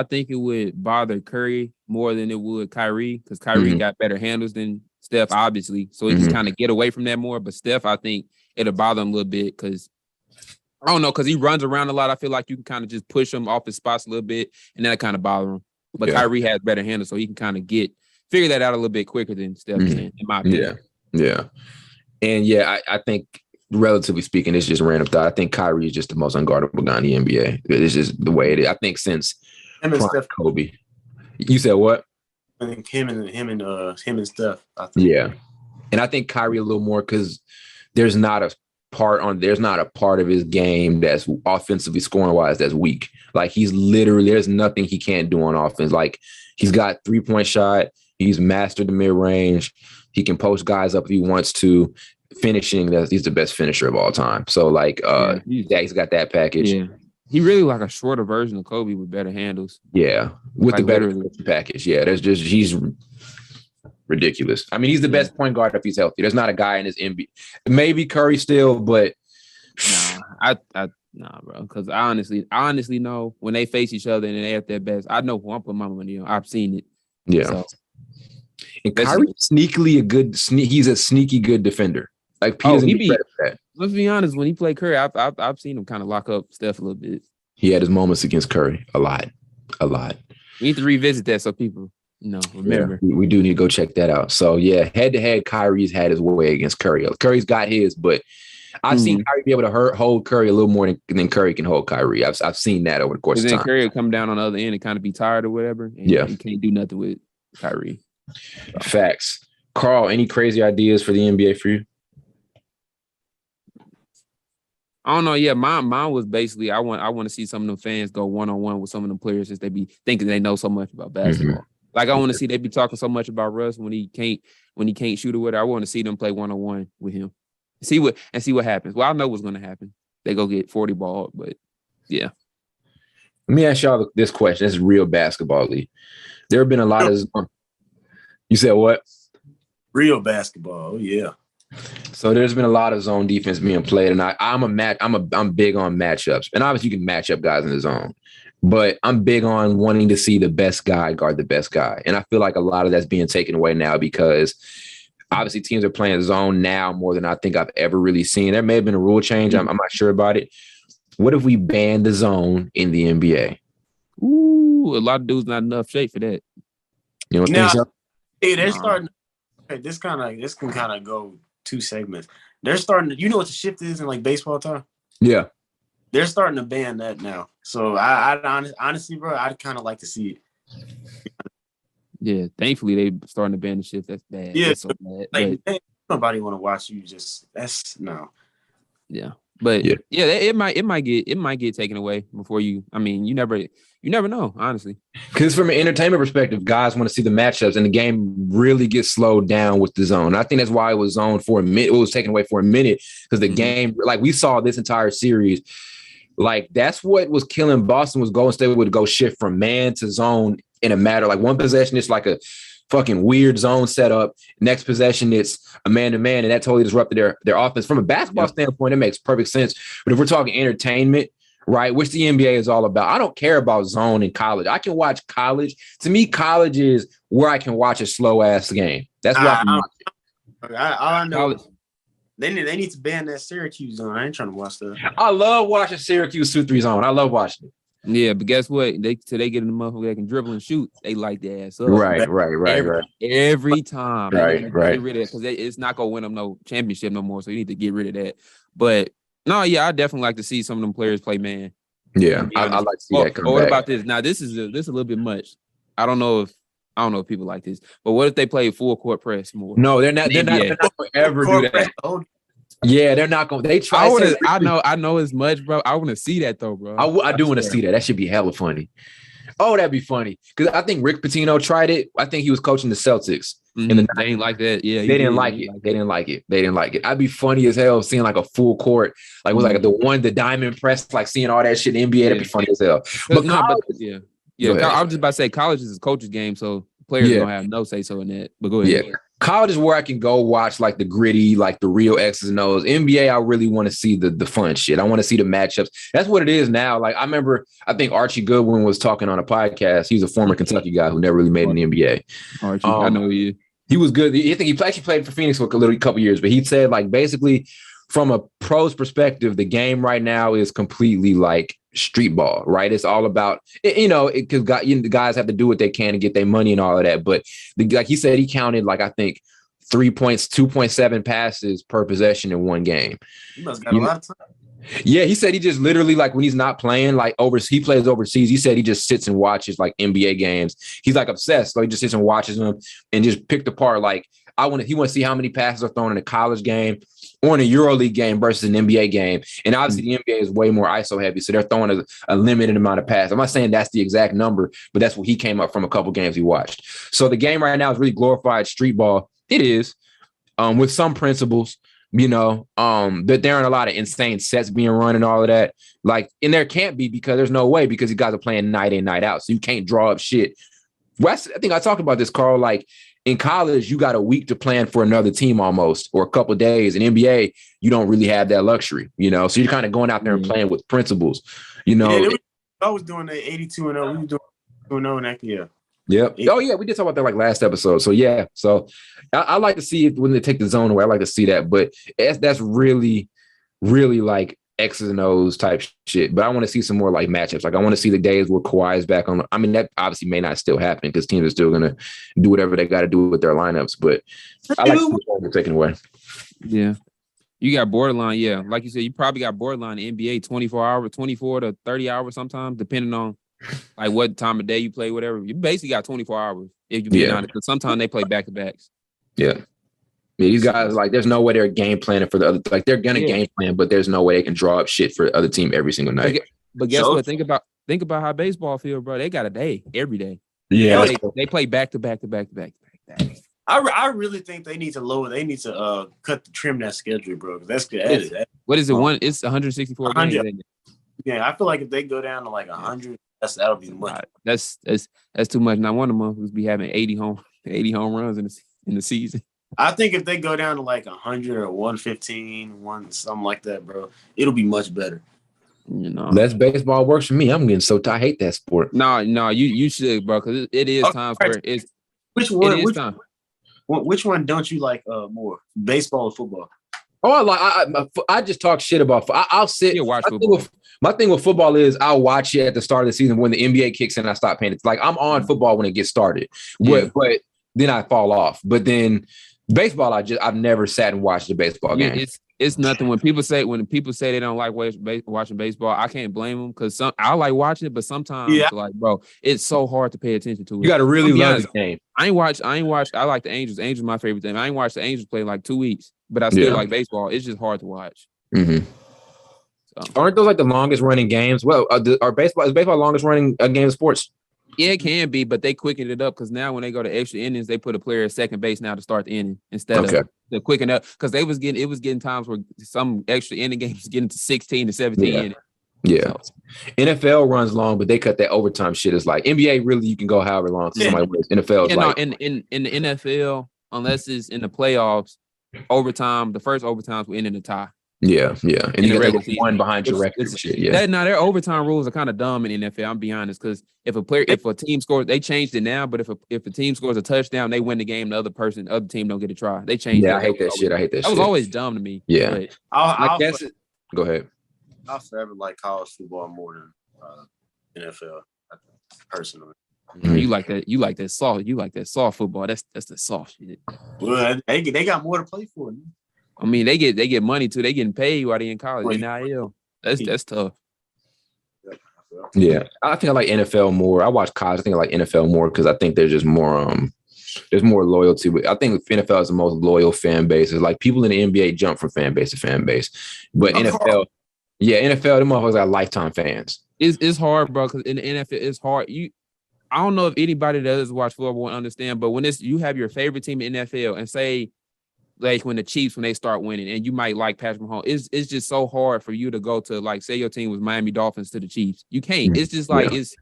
think it would bother Curry more than it would Kyrie, because Kyrie got better handles than Steph, obviously, so he just kind of get away from that more. But Steph, I think it'll bother him a little bit because I don't know, because he runs around a lot. I feel like you can kind of just push him off his spots a little bit, and that kind of bother him. But Kyrie has better handles, so he can kind of figure that out a little bit quicker than Steph can, in my opinion. Yeah. And I think relatively speaking, it's just random thought. I think Kyrie is just the most unguardable guy in the NBA. It's just the way it is. I think since Steph Kobe. You said what? I think him and Steph. I think. Yeah, and I think Kyrie a little more because there's not a part of his game that's offensively scoring wise that's weak. Like there's nothing he can't do on offense. Like he's got 3-point shot. He's mastered the mid range. He can post guys up if he wants to. Finishing, he's the best finisher of all time. So like, he's got that package. Yeah. He really like a shorter version of Kobe with better handles. Yeah, with the better package. Yeah, he's ridiculous. I mean, he's the best point guard if he's healthy. There's not a guy in his NBA. Maybe Curry still, but nah, bro. Because I honestly know when they face each other and they're at their best, I know who I'm putting my money on. I've seen it. Yeah. So, and Kyrie's he's a sneaky good defender. Like Pete doesn't get credit for that. Let's be honest. When he played Curry, I've seen him kind of lock up Steph a little bit. He had his moments against Curry a lot. We need to revisit that so people, remember. Yeah, we do need to go check that out. So yeah, head to head, Kyrie's had his way against Curry. Curry's got his, but I've seen Kyrie be able to hold Curry a little more than Curry can hold Kyrie. I've seen that over the course of time. Curry will come down on the other end and kind of be tired or whatever. And he can't do nothing with Kyrie. So. Facts. Carl, any crazy ideas for the NBA for you? I don't know. Yeah, mine was basically I want to see some of them fans go one-on-one with some of them players since they be thinking they know so much about basketball. Like I want to see they be talking so much about Russ when he can't shoot or whatever. I want to see them play one-on-one with him. See what happens. Well, I know what's gonna happen. They go get 40 ball, but yeah. Let me ask y'all this question. This is real basketball league. There have been a lot of you said what? Real basketball, yeah. So there's been a lot of zone defense being played, and I'm big on matchups. And obviously you can match up guys in the zone, but I'm big on wanting to see the best guy guard the best guy. And I feel like a lot of that's being taken away now because obviously teams are playing zone now more than I think I've ever really seen. There may have been a rule change. I'm not sure about it. What if we ban the zone in the NBA? Ooh, a lot of dudes not enough shape for that. You don't think so? Hey, they're starting. This can kind of go two segments. They're starting to, you know what the shift is in like baseball time? Yeah. They're starting to ban that now. So I honestly, bro, I'd kind of like to see it. Yeah, thankfully they starting to ban the shift. That's bad. Yeah, that's so bad. Like, nobody want to watch you. That's no. Yeah, But yeah, it might get taken away before you. I mean, you never know, honestly. Because from an entertainment perspective, guys want to see the matchups, and the game really gets slowed down with the zone. I think that's why it was zoned for a minute. It was taken away for a minute because the game, like we saw this entire series, like that's what was killing Boston was Golden State would go shift from man to zone in a matter like one possession. It's like a fucking weird zone setup. Next possession, it's a man-to-man, and that totally disrupted their offense. From a basketball standpoint, it makes perfect sense. But if we're talking entertainment, right, which the NBA is all about, I don't care about zone in college. I can watch college. To me, college is where I can watch a slow-ass game. That's where I can watch it. All I know is they need to ban that Syracuse zone. I ain't trying to watch that. I love watching Syracuse 2-3 zone. I love watching it. Yeah, but guess what? Till they get in the motherfucker that can dribble and shoot, they light their ass up. Right. Every time. Right. Get rid of it because it's not gonna win them no championship no more. So you need to get rid of that. But no, yeah, I definitely like to see some of them players play man. Yeah, I like to see that come back. What about this? Now this is a little bit much. I don't know if people like this, but what if they play full court press more? No, they're not gonna ever do that. Yeah, they're not going. They try. I know as much, bro. I want to see that though, bro. I do want to see that. That should be hella funny. Oh, that'd be funny because I think Rick Pitino tried it. I think he was coaching the Celtics, and they ain't like that. Yeah, they didn't like it. They didn't like it. I'd be funny as hell seeing like a full court, like with like the diamond press, like seeing all that shit in the NBA. That'd be funny as hell. But I was just about to say college is a coach's game, so players don't have no say so in that. But go ahead. Yeah. College is where I can go watch like the gritty, like the real X's and O's. NBA, I really want to see the fun shit. I want to see the matchups. That's what it is now. Like I think Archie Goodwin was talking on a podcast. He's a former Kentucky guy who never really made an NBA. Archie, I know you. He was good. I think he actually played for Phoenix for a couple years, but he said like basically from a pro's perspective, the game right now is completely like street ball, right? It's all about, because the guys have to do what they can to get their money and all of that. But like he said, he counted like, I think 3 points, 2.7 passes per possession in one game. He must got a lot of time. Yeah, he said he just literally like when he's not playing, like he plays overseas. He said he just sits and watches like NBA games. He's like obsessed. So he just sits and watches them and just picked apart. Like he wants to see how many passes are thrown in a college game or in a EuroLeague game versus an NBA game. And obviously the NBA is way more ISO heavy. So they're throwing a limited amount of passes. I'm not saying that's the exact number, but that's what he came up from a couple games he watched. So the game right now is really glorified street ball. It is with some principles, that there aren't a lot of insane sets being run and all of that. Like, and there can't be because there's no way because you guys are playing night in, night out. So you can't draw up shit. I think I talked about this, Carl, like, in college, you got a week to plan for another team almost, or a couple of days. In NBA, you don't really have that luxury, So you're kind of going out there and playing with principles, I was doing the 82-0. We were doing 2-0 next year. Yep. Oh yeah, we did talk about that like last episode. So yeah, I like to see it when they take the zone away. I like to see that, but that's really, really like X's and O's type shit. But I want to see some more like matchups. Like I want to see the days where Kawhi is back on. I mean, that obviously may not still happen because teams are still gonna do whatever they got to do with their lineups. But I like to see it taken away. Yeah, you got borderline. Yeah, like you said, you probably got borderline NBA 24 to 30 hours sometimes, depending on like what time of day you play, whatever. You basically got 24 hours if you be honest. Because sometimes they play back to backs. Yeah. These guys, like, there's no way they're game planning for the other. Like, they're gonna game plan, but there's no way they can draw up shit for the other team every single night. But guess what? Think about how baseball feel, bro. They got a day every day. Yeah, they play back to back to back to back to back. I really think they need to lower. They need to trim that schedule, bro. That's good. What is it? It's 164 games. Yeah, I feel like if they go down to like 100, that'll be much. That's too much. Now one of them motherfuckers be having 80 home runs in the season. I think if they go down to like 100 or 115, something like that, bro, it'll be much better. That's baseball works for me. I'm getting so tired. I hate that sport. No, you should, bro, because it is time for it. Which one don't you like more, baseball or football? Oh, I just talk shit about. I'll sit. Watch football. My thing with football is I'll watch it at the start of the season when the NBA kicks in. I stop paying it. Like I'm on football when it gets started, but then I fall off. But then baseball, I've never sat and watched a baseball game. It's nothing. When people say they don't like watching baseball, I can't blame them because I like watching it, but sometimes like, bro, it's so hard to pay attention to it. You got to really love the game. I ain't watched. I like the Angels. Angels my favorite team. I ain't watched the Angels play in like 2 weeks, but I still like baseball. It's just hard to watch. Mm-hmm. Aren't those like the longest running games? Well, is baseball the longest running game of sports? Yeah, it can be, but they quickened it up because now when they go to extra innings, they put a player at second base now to start the inning instead of the quicken up because it was getting times where some extra inning games getting to 16 to 17 innings. Yeah. So. NFL runs long, but they cut that overtime shit. It's like NBA really you can go however long. Somebody wins. NFL is like in the NFL, unless it's in the playoffs, overtime, the first overtimes will end in a tie. Yeah. And you got one behind your record and shit. Yeah. Their overtime rules are kind of dumb in the NFL. I'm be honest, because if a team scores, they changed it now. But if a team scores a touchdown, they win the game. The other team don't get a try. They changed. Yeah, I hate that shit. That was always dumb to me. Yeah. Go ahead. I'll forever like college football more than NFL. Personally. Mm-hmm. You like that soft. You like that soft football. That's the soft shit. Well, they got more to play for. I mean, they get money too. They getting paid while they in college. NIL. That's tough. Yeah, I think I like NFL more. I watch college. I think I like NFL more because I think there's just more. There's more loyalty. I think NFL is the most loyal fan base. It's like people in the NBA jump from fan base to fan base, but NFL, the motherfuckers are lifetime fans. It's hard, bro. Because in the NFL, it's hard. I don't know if anybody that does watch football will understand, but when you have your favorite team in the NFL and say. Like when the Chiefs, when they start winning, and you might like Patrick Mahomes, it's just so hard for you to go to like say your team was Miami Dolphins to the Chiefs. You can't. It's just like it's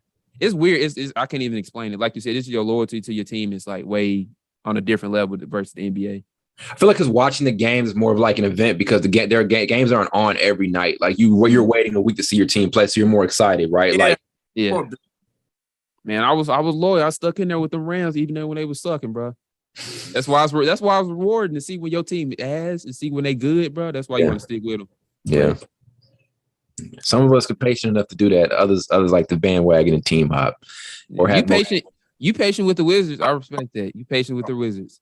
weird. It's I can't even explain it. Like you said, this is your loyalty to your team is like way on a different level versus the NBA. I feel like because watching the games is more of like an event because their games aren't on every night. Like you're waiting a week to see your team play, so you're more excited, right? Yeah. Man, I was loyal. I stuck in there with the Rams even though when they was sucking, bro. That's why I was rewarding to see when your team has and see when they good, bro. That's why you want to stick with them. Yeah. Some of us are patient enough to do that. Others like the bandwagon and team hop. Or you patient with the Wizards. I respect that. You patient with the Wizards.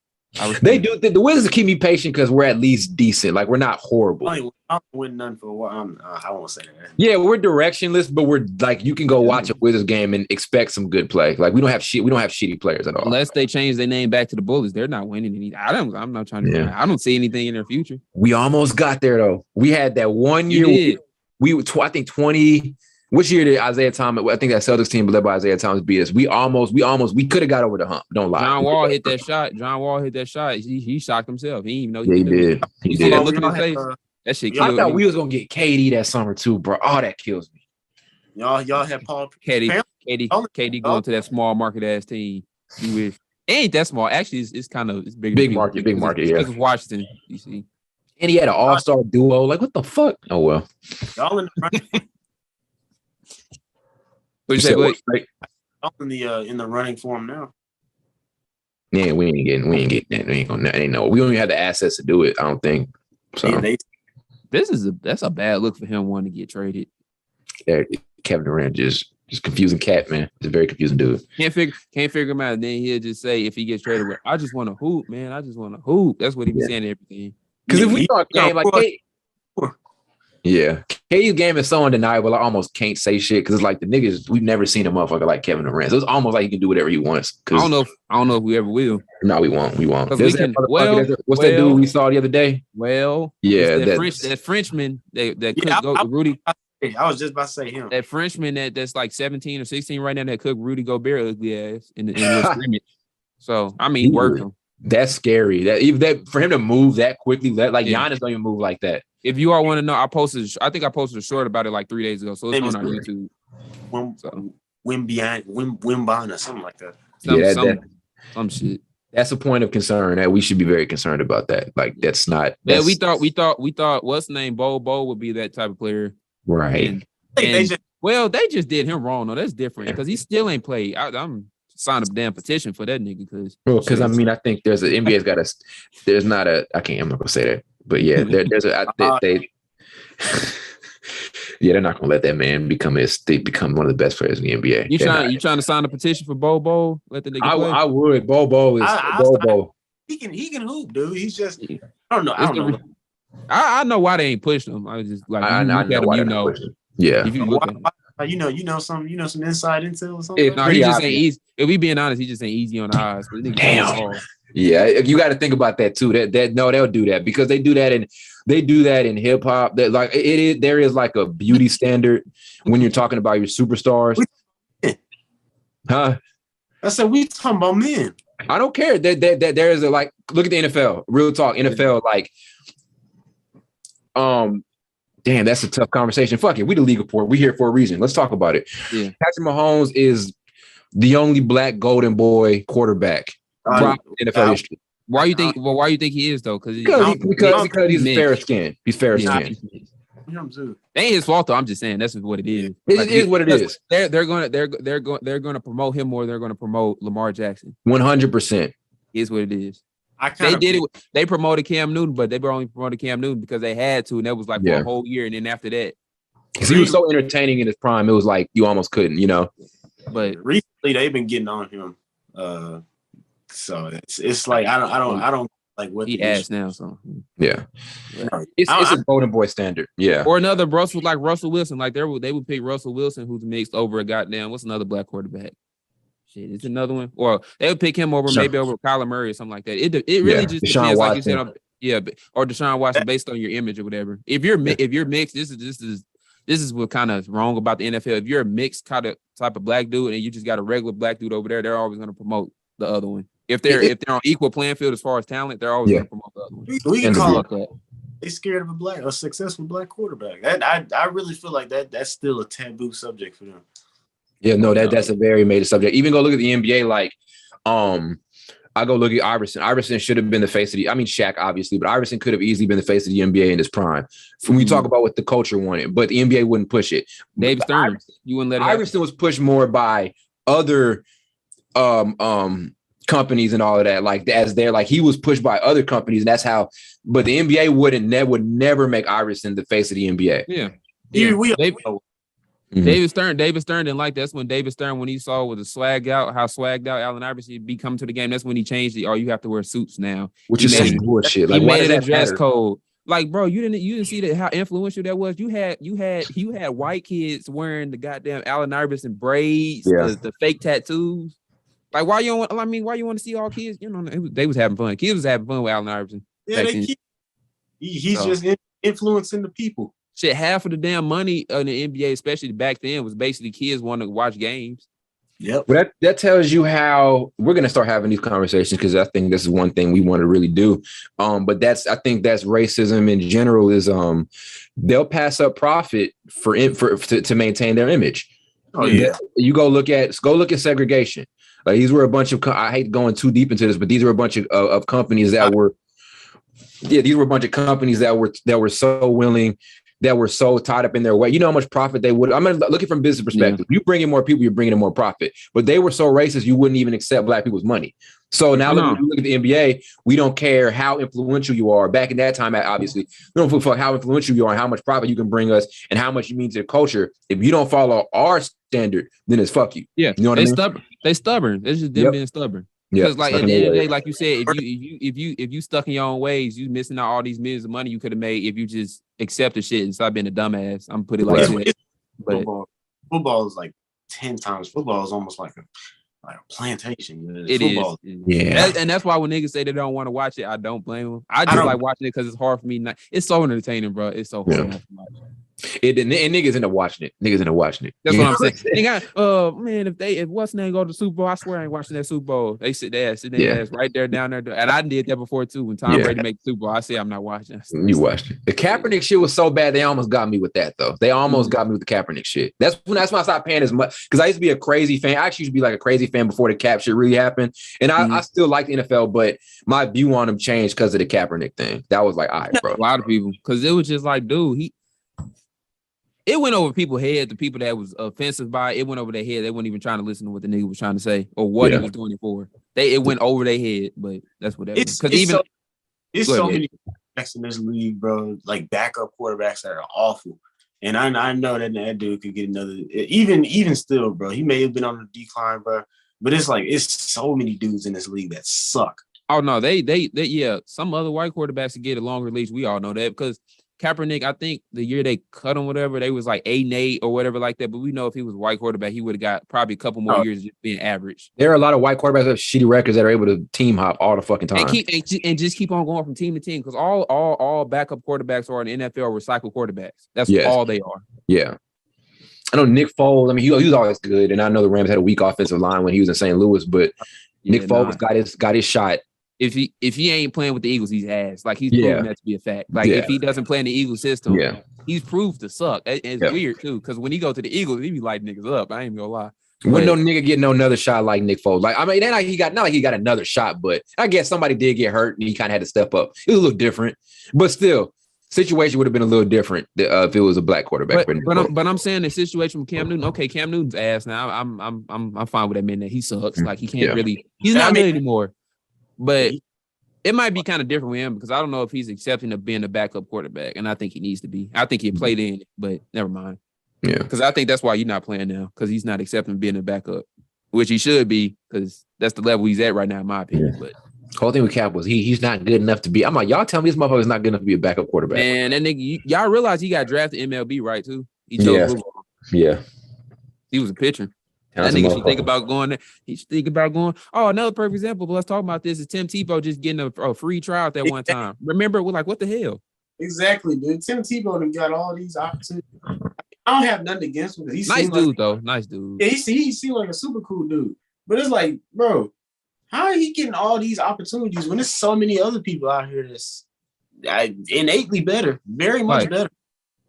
They do. The Wizards keep me patient because we're at least decent. Like we're not horrible. I don't win none for a while. I won't say that. Yeah, we're directionless, but we're like you can go watch a Wizards game and expect some good play. Like we don't have shitty players at all. Unless they change their name back to the Bullets, they're not winning anything. I'm not trying to. Yeah. I don't see anything in their future. We almost got there though. We had that 1 year. We were I think 20. Which year did Isaiah Thomas? I think that Celtics team led by Isaiah Thomas beat us. We could have got over the hump. Don't lie. John Wall hit that shot. He shocked himself. He didn't even know he did. He did. Look at his face. That shit killed me. I thought we was gonna get KD that summer too, bro. Oh, that kills me. Y'all had Paul KD going to that small market ass team. You wish. It ain't that small. Actually, it's kind of bigger. Big market. Yeah. Because of Washington, you see. And he had an all-star duo. Like what the fuck? Oh well. Y'all in the What'd you say, Blake? In the running for him now. Yeah, we ain't getting that. We don't even have the assets to do it. I don't think. So that's a bad look for him wanting to get traded. Yeah, Kevin Durant just confusing cat, man. He's a very confusing dude. Can't figure him out. And then he'll just say if he gets traded, I just want to hoop, man. I just want to hoop. That's what he be saying to everything. Because if we talk game like KD's game is so undeniable. I almost can't say shit because it's like the niggas we've never seen a motherfucker like Kevin Durant. So it's almost like he can do whatever he wants. I don't know if we ever will. No, we won't. What's that dude we saw the other day? Well, yeah, that Frenchman that could go Rudy. I was just about to say him. That Frenchman that's like 17 or 16 right now that cooked Rudy Gobert ugly ass in the scrimmage. So I mean, he worked him. That's scary. That for him to move that quickly, Giannis don't even move like that. If you all want to know, I think I posted a short about it like 3 days ago. So it's on our YouTube. Wimbana, something like that. Some shit. That's a point of concern that we should be very concerned about that. Like that's not. Yeah, we thought what's the name? Bo would be that type of player, right? They just did him wrong. No, that's different because he still ain't played. I'm sign a damn petition for that nigga because I mean I think there's an NBA's got a. There's not a. I'm not gonna say that. But yeah, there's a they're not gonna let that man become one of the best players in the NBA. You trying to sign a petition for Bo? Let the nigga play? I would. Bo is Bo. He can hoop, dude. He's just I don't know. I know why they ain't pushing him. I was just like I know why they pushing. Yeah. If you look at him. some inside intel or something. No, he just ain't easy. If we being honest, he just ain't easy on the eyes. But damn. Yeah, you got to think about that too. They'll do that because they do that in hip hop. That like there is like a beauty standard when you're talking about your superstars. Huh? I said we talking about men. I don't care. That there is a like look at the NFL. Real talk. NFL like damn, that's a tough conversation. Fuck it. We the league report. We here for a reason. Let's talk about it. Yeah. Patrick Mahomes is the only black golden boy quarterback in NFL history. Why you think he is though? Because he's fair skin. He's fair skin. They ain't his fault though. I'm just saying that's what it is. It is what it is. They're gonna promote him more. They're gonna promote Lamar Jackson. 100%. Is what it is. They promoted Cam Newton, but they were only promoted Cam Newton because they had to, and that was like for a whole year. And then after that, because he was so entertaining in his prime, it was like you almost couldn't, But recently they've been getting on him, so it's like I don't like what he has now. So it's a golden boy standard, Or another Russell Wilson, like they would pick Russell Wilson, who's mixed over a goddamn what's another black quarterback. Shit, it's another one. Or they would pick him over maybe over Kyler Murray or something like that. It really just depends, like you said, or Deshaun Watson based on your image or whatever. If you're mixed, this is what kind of wrong about the NFL. If you're a mixed kind of type of black dude and you just got a regular black dude over there, they're always going to promote the other one. If they're on equal playing field as far as talent, they're always going to promote the other one. We can call it. They scared of a successful black quarterback. I really feel like that's still a taboo subject for them. Yeah, no, that's a very major subject. Even go look at the NBA, like, I go look at Iverson. Iverson should have been the face of Shaq, obviously, but Iverson could have easily been the face of the NBA in his prime. When we talk about what the culture wanted, but the NBA wouldn't push it. David Stern, you wouldn't let it Iverson was pushed more by other companies and all of that. Like he was pushed by other companies, and that's how. But the NBA would never make Iverson the face of the NBA. Yeah. Mm-hmm. David Stern didn't like that. That's when David Stern, when he saw with the swagged out Allen Iverson be coming to the game, that's when he changed it. Oh, you have to wear suits now. Which is some bullshit. Like, he made it a dress code. Like, bro, you didn't see that how influential that was. You had white kids wearing the goddamn Allen Iverson braids, the fake tattoos. Like, why you want to see all kids? They was having fun. Kids was having fun with Allen Iverson. Yeah, he's just influencing the people. Shit, half of the damn money in the NBA, especially back then, was basically kids wanting to watch games. Yep. But that tells you how we're gonna start having these conversations, because I think this is one thing we want to really do. But I think that's racism in general is they'll pass up profit to maintain their image. Oh yeah. You go look at segregation. Like, these were a bunch of I hate going too deep into this, but these were a bunch of companies that were so willing, that were so tied up in their way. You know how much profit they would. I'm looking from business perspective. You bring in more people, you're bringing in more profit. But they were so racist, you wouldn't even accept black people's money. So now look at the NBA. We don't care how influential you are. Back in that time, obviously, we don't fuck how influential you are and how much profit you can bring us and how much you mean to the culture. If you don't follow our standard, then it's fuck you. Yeah, you know what I mean? Stubborn. They stubborn. It's just them being stubborn. Because like at the end of the day, like you said, if you stuck in your own ways, you missing out all these millions of money you could have made if you just accepted shit and stop being a dumbass. I'm putting it like that. But football is like 10 times. Football is almost like a plantation. It football. is. Yeah. And that's why when niggas say they don't want to watch it, I don't blame them. I just like watching it because it's hard for me. It's so entertaining, bro. It's so hard to watch. And niggas end up watching it. That's what I'm saying. Nigga, man, if what's name go to the Super Bowl, I swear I ain't watching that Super Bowl. They sit their ass right there, down there. And I did that before too. When Tom Brady made the Super Bowl, I say I'm not watching. You watched it. The Kaepernick shit was so bad, they almost got me with that though. They almost got me with the Kaepernick shit. That's when I stopped paying as much, because I used to be a crazy fan. I actually used to be like a crazy fan before the Cap shit really happened. And I still like the NFL, but my view on them changed because of the Kaepernick thing. That was like, all right, bro. A lot of people, because it was just like, dude, it went over people's head. The people that was offensive by it went over their head. They weren't even trying to listen to what the nigga was trying to say or what he was doing it for. It went over their head, but that's what that was. Because it's so many quarterbacks in this league, bro. Like backup quarterbacks that are awful. And I know that dude could get another. Even still, bro, he may have been on the decline, bro. But it's so many dudes in this league that suck. Oh no, they some other white quarterbacks to get a longer leash. We all know that because Kaepernick, I think the year they cut him, whatever, they was like 8-8 or whatever like that. But we know if he was a white quarterback, he would have got probably a couple more years just being average. There are a lot of white quarterbacks with shitty records that are able to team hop all the fucking time. And just keep on going from team to team because all backup quarterbacks are in the NFL recycled quarterbacks. That's all they are. Yeah. I know Nick Foles, I mean, he was always good. And I know the Rams had a weak offensive line when he was in St. Louis, but Nick Foles got his shot. If he ain't playing with the Eagles, he's ass. Like he's proven that to be a fact. Like if he doesn't play in the Eagles system, he's proved to suck. It's weird too, because when he go to the Eagles, he be lighting niggas up. I ain't gonna lie. When no nigga get no another shot like Nick Foles. Like I mean, not like he got another shot, but I guess somebody did get hurt and he kind of had to step up. It was a little different, but still, situation would have been a little different if it was a black quarterback. But I'm saying the situation with Cam Newton. Okay, Cam Newton's ass. Now I'm fine with admitting that he sucks. Like he can't really. He's not good anymore. But it might be kind of different with him because I don't know if he's accepting of being a backup quarterback, and I think he needs to be. I think he played in it, but never mind. Yeah, because I think that's why you're not playing now because he's not accepting being a backup, which he should be because that's the level he's at right now, in my opinion. But the whole thing with Cap was he's not good enough to be. I'm like, y'all tell me this motherfucker's not good enough to be a backup quarterback. Man, that nigga, y'all realize he got drafted MLB, right? Too. He chose football. Yeah, he was a pitcher. That nigga should think about going there. He should think about going. Oh, another perfect example. But let's talk about this. Is Tim Tebow just getting a free trial at that one time? Remember, we're like, what the hell? Exactly, dude. Tim Tebow done got all these opportunities. I don't have nothing against him. He's nice dude, though. Nice dude. Yeah, he seemed like a super cool dude. But it's like, bro, how are he getting all these opportunities when there's so many other people out here that's innately better, very much better?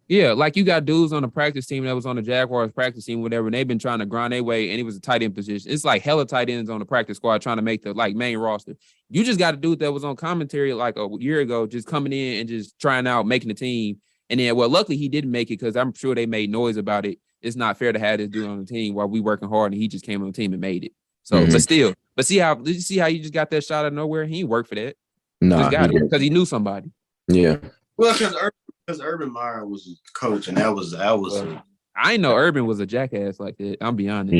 Yeah, like you got dudes on the practice team that was on the Jaguars practice team, whatever, and they've been trying to grind their way, and it was a tight end position. It's like hella tight ends on the practice squad trying to make the main roster. You just got a dude that was on commentary like a year ago, just coming in and just trying out, making the team. And then, well, luckily he didn't make it because I'm sure they made noise about it. It's not fair to have this dude on the team while we working hard, and he just came on the team and made it. So, did you see how you just got that shot out of nowhere? He didn't work for that. No, just got it because he knew somebody. Yeah. Well, because Urban Meyer was a coach, and that was. I didn't know Urban was a jackass like that. I'm be honest.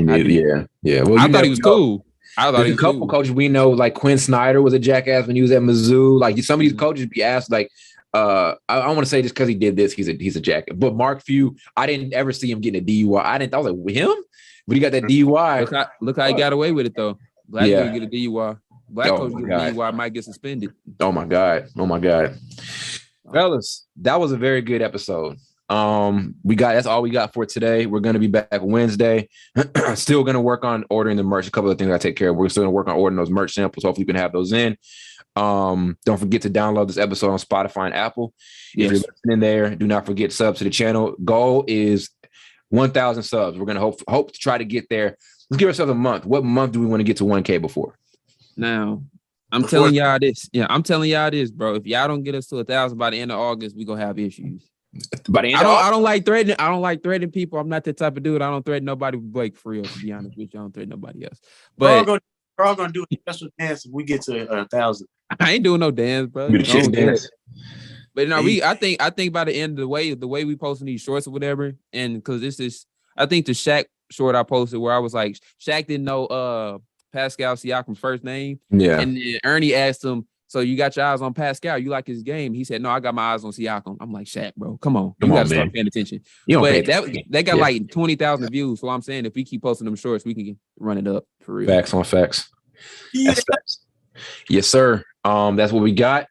Yeah. Well, I thought he was cool. I thought he was a couple coaches we know, like Quinn Snyder was a jackass when he was at Mizzou. Like some of these coaches be asked, like, I want to say just because he did this, he's a jackass. But Mark Few, I didn't ever see him getting a DUI. I was like, him? But he got that DUI. Look how he got away with it though. Black dude get a DUI. Black coach get a DUI might get suspended. Oh my God. Fellas, that was a very good episode. That's all we got for today. We're gonna be back Wednesday. Still gonna work on ordering the merch. A couple of things I take care of. We're still gonna work on ordering those merch samples. Hopefully, we can have those in. Don't forget to download this episode on Spotify and Apple. If you're listening there, do not forget subs to the channel. Goal is 1,000 subs. We're gonna hope to try to get there. Let's give ourselves a month. What month do we want to get to 1K before? Now, I'm telling y'all this. Yeah, I'm telling y'all this, bro. If y'all don't get us to 1,000 by the end of August, we gonna have issues. By the end I don't like threatening. I don't like threatening people. I'm not that type of dude. I don't threaten nobody with Blake for real. To be honest with you, I don't threaten nobody else. But we're all gonna do a special dance if we get to 1,000. I ain't doing no dance, bro. Dance. But no, I think by the end of the way we posting these shorts or whatever, and because this is, I think the Shaq short I posted where I was like, Shaq didn't know Pascal Siakam's first name. Yeah. And then Ernie asked him, so you got your eyes on Pascal? You like his game? He said, no, I got my eyes on Siakam. I'm like, Shaq, bro, come on. You got to start paying attention. But that got like 20,000 views. So I'm saying if we keep posting them shorts, we can run it up for real. Facts on facts. Yeah. Yes, sir. That's what we got.